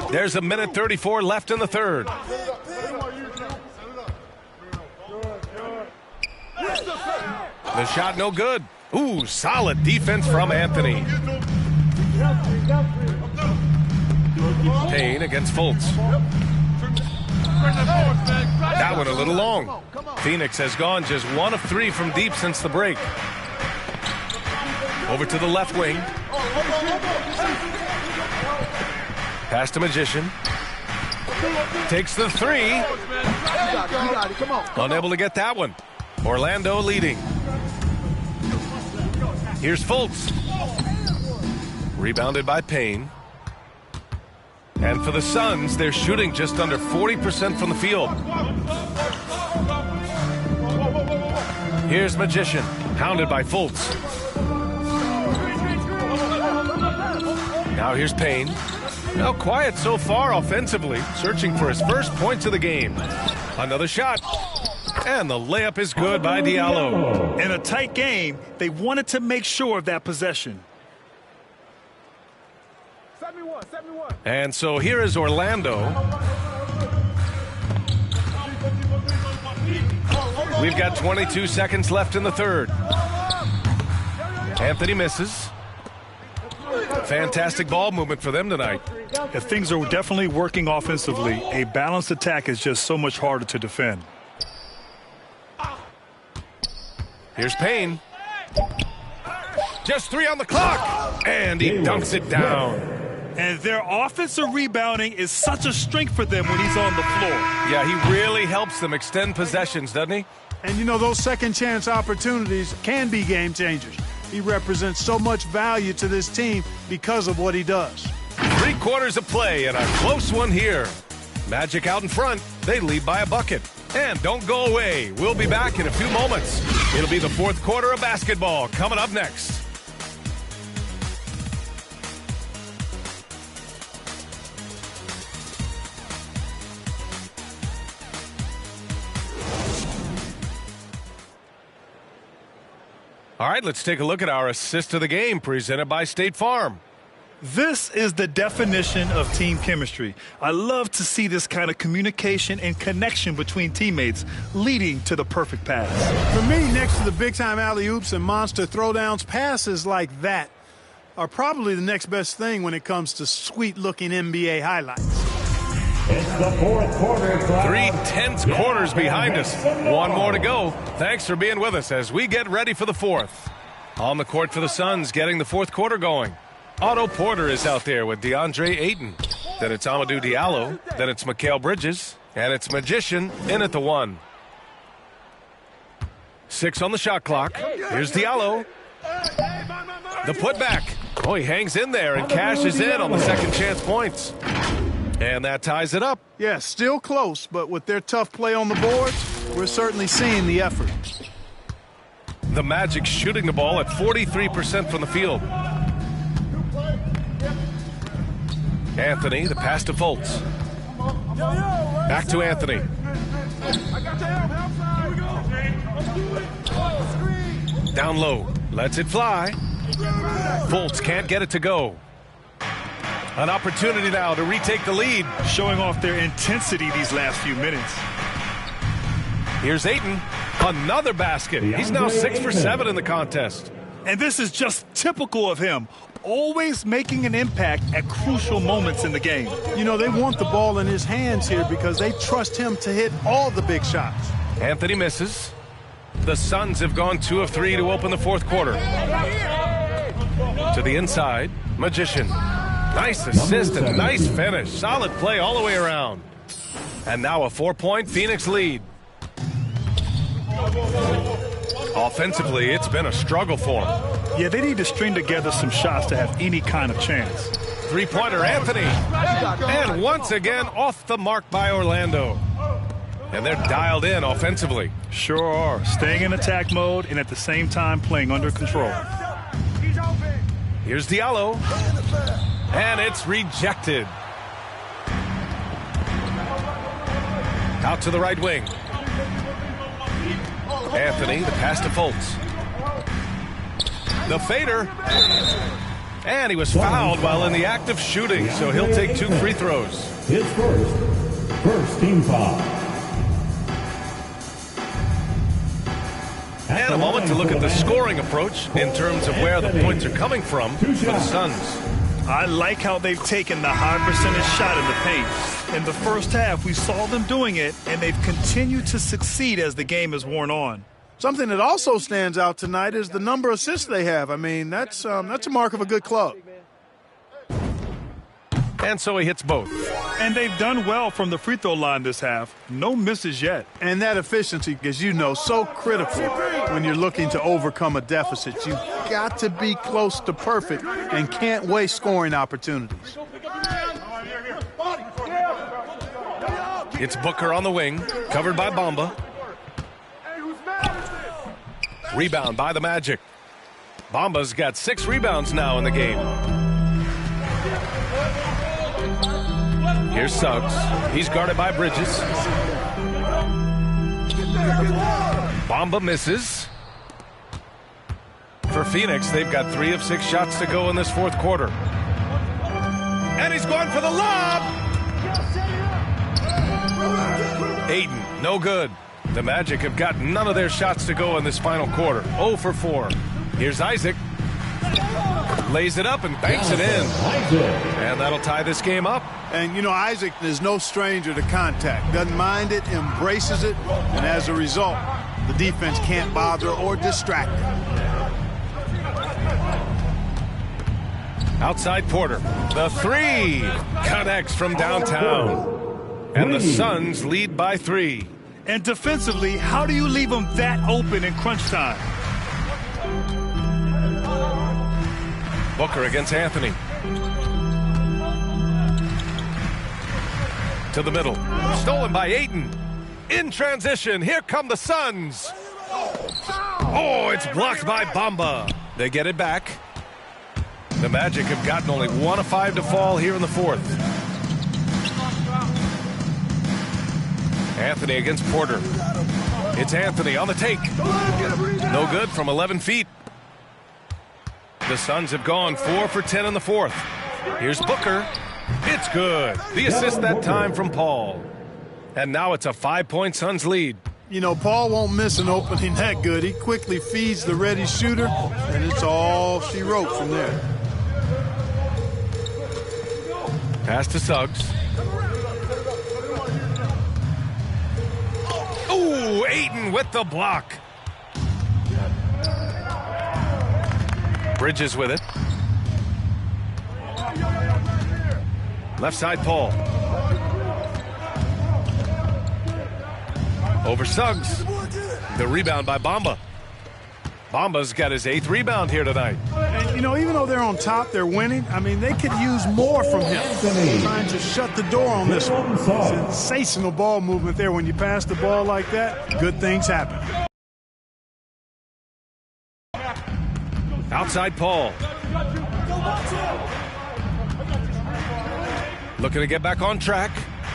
There's a minute 34 left in the third. The shot no good. Ooh, solid defense from Anthony. Payne against Fultz. That one a little long. Phoenix has gone just 1 of 3 from deep since the break. Over to the left wing. Pass to Magician. Takes the 3. Unable to get that one. Orlando leading. Here's Fultz. Rebounded by Payne. And for the Suns, they're shooting just under 40% from the field. Here's Magician, hounded by Fultz. Now here's Payne. Now quiet so far offensively, searching for his first points of the game. Another shot. And the layup is good by Diallo. In a tight game, they wanted to make sure of that possession. And so here is Orlando. We've got 22 seconds left in the third. Anthony misses. Fantastic ball movement for them tonight. If things are definitely working offensively, a balanced attack is just so much harder to defend. Here's Payne. Just 3 on the clock. And he dunks it down. And their offensive rebounding is such a strength for them when he's on the floor. Yeah, he really helps them extend possessions, doesn't he? And, you know, those second chance opportunities can be game changers. He represents so much value to this team because of what he does. 3 quarters of play and a close one here. Magic out in front. They lead by a bucket. And don't go away. We'll be back in a few moments. It'll be the 4th quarter of basketball coming up next. All right, let's take a look at our assist of the game presented by State Farm. This is the definition of team chemistry. I love to see this kind of communication and connection between teammates leading to the perfect pass. For me, next to the big-time alley-oops and monster throwdowns, passes like that are probably the next best thing when it comes to sweet-looking NBA highlights. It's the 4th quarter. 3 tense quarters behind us. 1 more to go. Thanks for being with us as we get ready for the 4th. On the court for the Suns, getting the 4th quarter going. Otto Porter is out there with DeAndre Ayton. Then it's Amadou Diallo. Then it's Mikal Bridges. And it's Magician in at the 1. 6 on the shot clock. Here's Diallo. The putback. Oh, he hangs in there and cashes in on the second chance points. And that ties it up. Yeah, still close, but with their tough play on the boards, we're certainly seeing the effort. The Magic shooting the ball at 43% from the field. Anthony, the pass to Fultz. Back to Anthony. Down low, lets it fly. Fultz can't get it to go. An opportunity now to retake the lead. Showing off their intensity these last few minutes. Here's Ayton. Another basket. He's now 6 for 7 in the contest. And this is just typical of him. Always making an impact at crucial moments in the game. You know, they want the ball in his hands here because they trust him to hit all the big shots. Anthony misses. The Suns have gone 2 of 3 to open the 4th quarter. To the inside, Magician. Nice assist and nice finish. Solid play all the way around. And now a 4-point Phoenix lead. Offensively, it's been a struggle for them. Yeah, they need to string together some shots to have any kind of chance. 3-pointer Anthony. And once again, off the mark by Orlando. And they're dialed in offensively. Sure are. Staying in attack mode and at the same time playing under control. Here's Diallo. And it's rejected. Out to the right wing. Anthony, the pass to Fultz. The fader. And he was fouled while in the act of shooting, so he'll take 2 free throws. His first team foul. And a moment to look at the scoring approach in terms of where the points are coming from for the Suns. I like how they've taken the high percentage shot in the paint. In the first half, we saw them doing it, and they've continued to succeed as the game has worn on. Something that also stands out tonight is the number of assists they have. I mean, that's a mark of a good club. And so he hits both. And they've done well from the free throw line this half. No misses yet. And that efficiency, as you know, so critical when you're looking to overcome a deficit. You've got to be close to perfect and can't waste scoring opportunities. It's Booker on the wing, covered by Bamba. Rebound by the Magic. Bamba's got 6 rebounds now in the game. Here's Suggs. He's guarded by Bridges. Bamba misses. For Phoenix, they've got 3 of 6 shots to go in this fourth quarter. And he's going for the lob. Ayton, no good. The Magic have got none of their shots to go in this final quarter. 0 for 4. Here's Isaac. Lays it up and banks it in. And that'll tie this game up. And, you know, Isaac is no stranger to contact. Doesn't mind it, embraces it, and as a result, the defense can't bother or distract him. Outside Porter. The 3 connects from downtown. And the Suns lead by 3. And defensively, how do you leave them that open in crunch time? Booker against Anthony. To the middle. Stolen by Ayton. In transition, here come the Suns. Oh, it's blocked by Bamba. They get it back. The Magic have gotten only 1 of 5 to fall here in the fourth. Anthony against Porter. It's Anthony on the take. No good from 11 feet. The Suns have gone 4 for 10 in the fourth. Here's Booker. It's good. The assist that time from Paul. And now it's a 5-point Suns lead. You know, Paul won't miss an opening that good. He quickly feeds the ready shooter, and it's all she wrote from there. Pass to Suggs. Ooh, Ayton with the block. Bridges with it. Left side, Paul. Over Suggs. The rebound by Bamba. Bamba's got his 8th rebound here tonight. And, you know, even though they're on top, they're winning. I mean, they could use more from him. Trying to shut the door on this one. Sensational ball movement there. When you pass the ball like that, good things happen. Outside Paul. Looking to get back on track.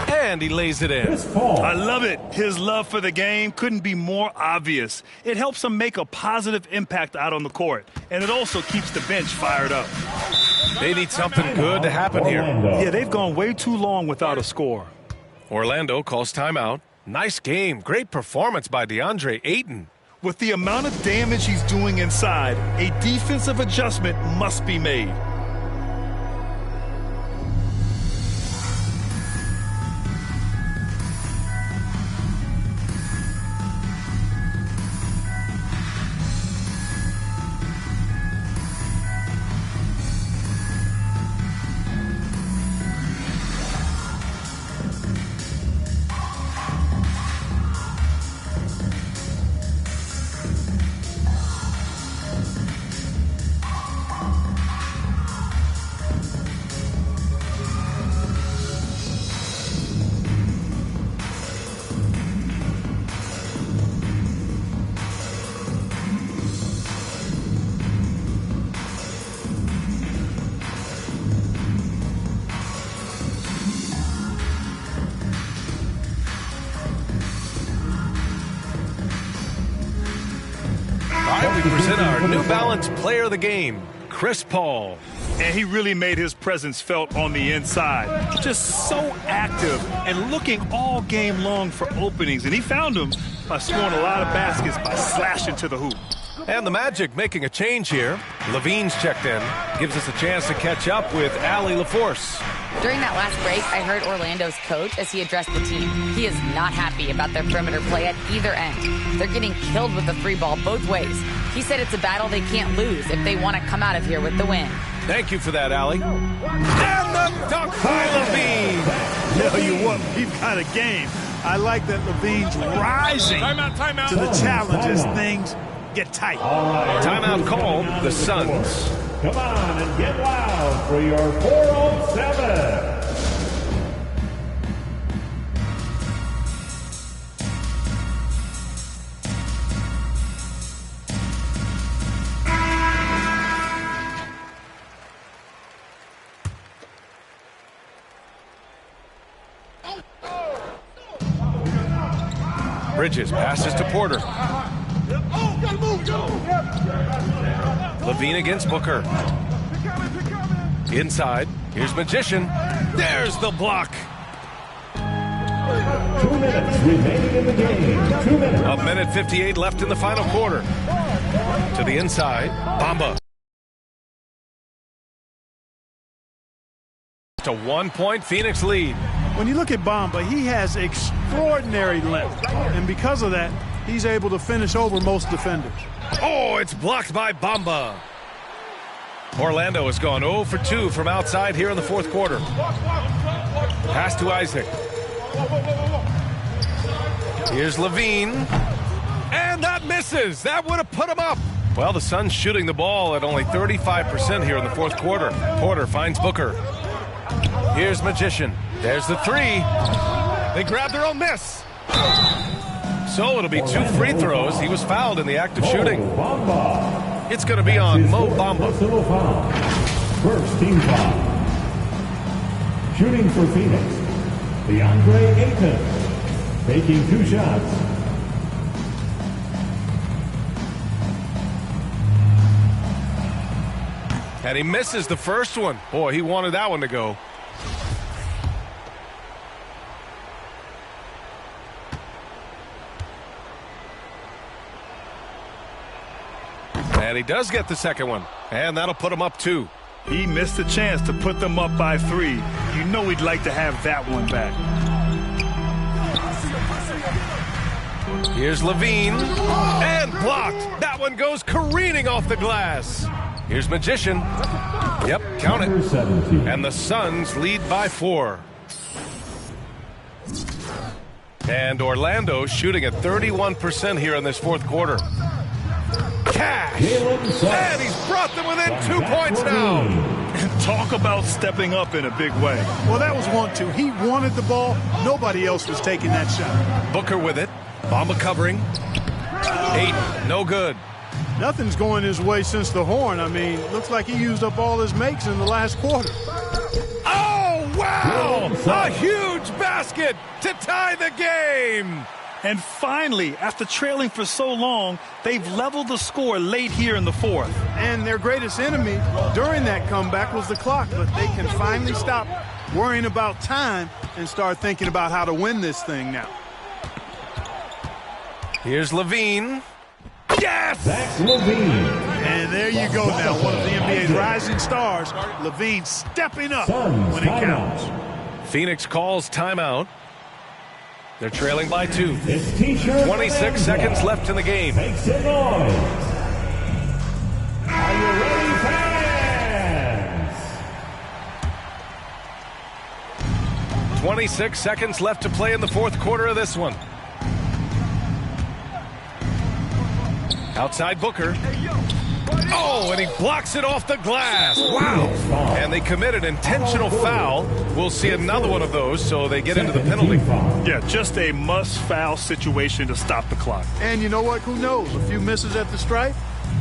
And he lays it in. I love it. His love for the game couldn't be more obvious. It helps him make a positive impact out on the court. And it also keeps the bench fired up. They need something good to happen here. Yeah, they've gone way too long without a score. Orlando calls timeout. Nice game. Great performance by DeAndre Ayton. With the amount of damage he's doing inside, a defensive adjustment must be made. New Balance Player of the Game, Chris Paul. And he really made his presence felt on the inside. Just so active and looking all game long for openings. And he found them by scoring a lot of baskets by slashing to the hoop. And the Magic making a change here. Levine's checked in. Gives us a chance to catch up with Allie LaForce. During that last break, I heard Orlando's coach as he addressed the team. He is not happy about their perimeter play at either end. They're getting killed with the three ball both ways. He said it's a battle they can't lose if they want to come out of here with the win. Thank you for that, Allie. And the dunk by Levine. Tell you what, we've got a game. I like that Levine's rising to the challenge as things get tight. Right. Timeout called, the Suns. Come on and get loud for your 407. Bridges passes to Porter. Levine against Booker. Inside. Here's Magician. There's the block. 2 minutes remaining in the game. 2 minutes. A minute 58 left in the final quarter. To the inside. Bamba. To 1 point Phoenix lead. When you look at Bamba, he has extraordinary length. And because of that, he's able to finish over most defenders. Oh, it's blocked by Bamba. Orlando has gone 0 for 2 from outside here in the fourth quarter. Pass to Isaac. Here's Levine. And that misses. That would have put him up. Well, the Suns shooting the ball at only 35% here in the fourth quarter. Porter finds Booker. Here's Magician. There's the three. They grab their own miss. So it'll be 2 free throws. He was fouled in the act of shooting. It's going to be on Mo Bamba. First team foul. Shooting for Phoenix, DeAndre Ayton, taking 2 shots. And he misses the first one. Boy, he wanted that one to go. And he does get the second one. And that'll put him up 2. He missed a chance to put them up by 3. You know he'd like to have that one back. Here's Levine. And blocked. That one goes careening off the glass. Here's Magician. Yep, count it. And the Suns lead by 4. And Orlando shooting at 31% here in this fourth quarter. Cash! And he's brought them within 2 points now. And talk about stepping up in a big way. Well, that was 1-2. He wanted the ball. Nobody else was taking that shot. Booker with it. Bamba covering. 8, no good. Nothing's going his way since the horn. I mean, looks like he used up all his makes in the last quarter. Oh, wow! A huge basket to tie the game. And finally, after trailing for so long, they've leveled the score late here in the fourth. And their greatest enemy during that comeback was the clock, but they can finally stop worrying about time and start thinking about how to win this thing now. Here's Levine. Yes! Zach Levine. And there you go now, one of the NBA's rising stars, Levine stepping up when it counts. Phoenix calls timeout. They're trailing by 2. 26 seconds left in the game. Make some noise. Are you ready, fans? 26 seconds left to play in the fourth quarter of this one. Outside Booker. Oh, and he blocks it off the glass. Wow. And they commit an intentional foul. We'll see another one of those, so they get into the penalty. Yeah, just a must-foul situation to stop the clock. And you know what? Who knows? A few misses at the stripe,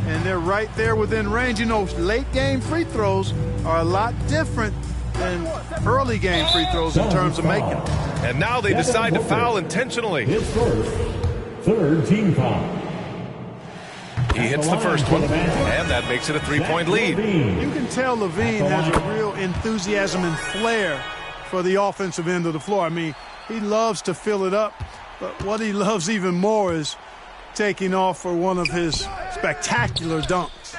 and they're right there within range. You know, late-game free throws are a lot different than early-game free throws in terms of making them. And now they decide to foul intentionally. His first, third team foul. He hits the first one, and that makes it a 3-point lead. You can tell Levine has a real enthusiasm and flair for the offensive end of the floor. I mean, he loves to fill it up, but what he loves even more is taking off for one of his spectacular dunks.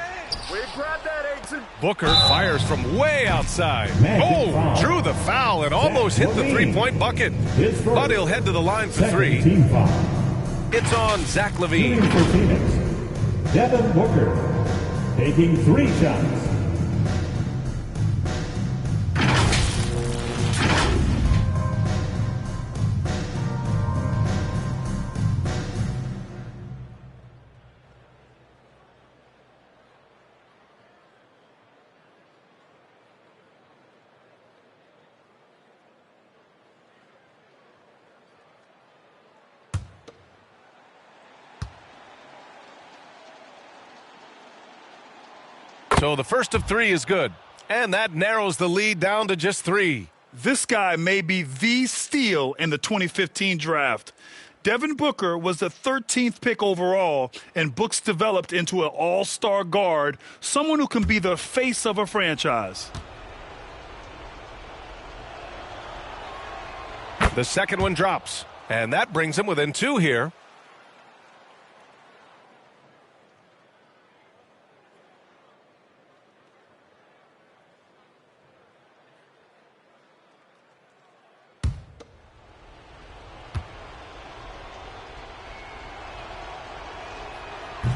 Booker fires from way outside. Oh, drew the foul and almost hit the 3-point bucket. But he'll head to the line for 3. It's on Zach LaVine. Devin Booker taking 3 shots. So the first of 3 is good, and that narrows the lead down to just 3. This guy may be the steal in the 2015 draft. Devin Booker was the 13th pick overall, and Books developed into an all-star guard, someone who can be the face of a franchise. The second one drops, and that brings him within 2 here.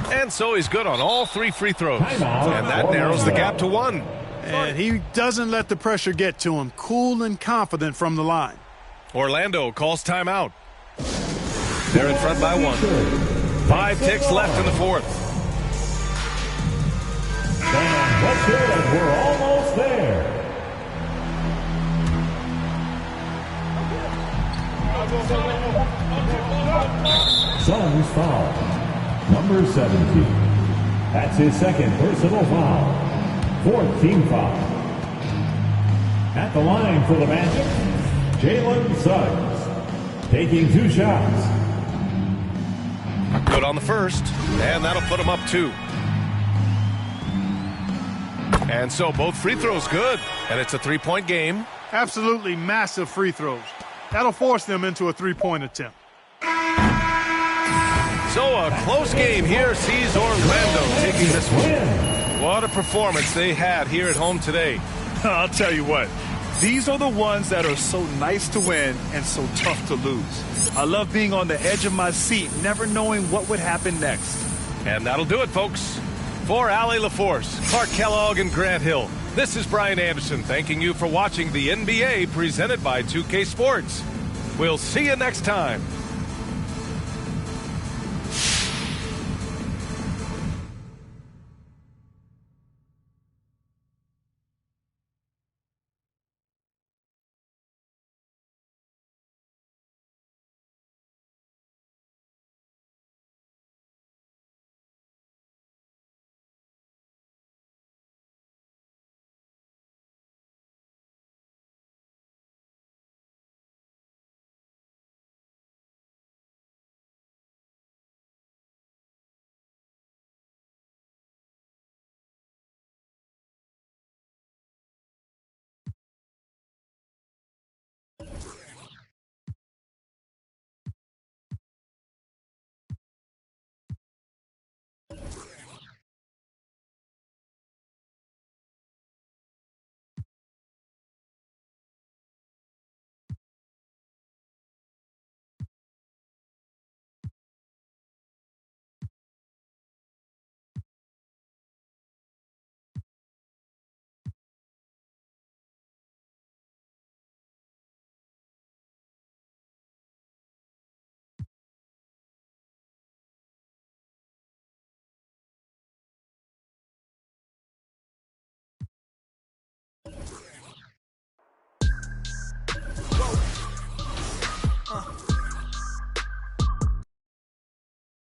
And so he's good on all 3 free throws. And that narrows the gap to 1. And he doesn't let the pressure get to him. Cool and confident from the line. Orlando calls timeout. They're in front by 1. 5 ticks left in the 4th. And that's it, and we're almost there. Suns foul. Number 17. That's his second personal foul. 4th team foul. At the line for the Magic, Jalen Suggs. Taking 2 shots. Good on the first, and that'll put him up 2. And so both free throws good, and it's a 3-point game. Absolutely massive free throws. That'll force them into a 3-point attempt. So a close game here sees Orlando taking this one. What a performance they had here at home today. I'll tell you what, these are the ones that are so nice to win and so tough to lose. I love being on the edge of my seat, never knowing what would happen next. And that'll do it, folks. For Allie LaForce, Clark Kellogg, and Grant Hill, this is Brian Anderson thanking you for watching the NBA presented by 2K Sports. We'll see you next time.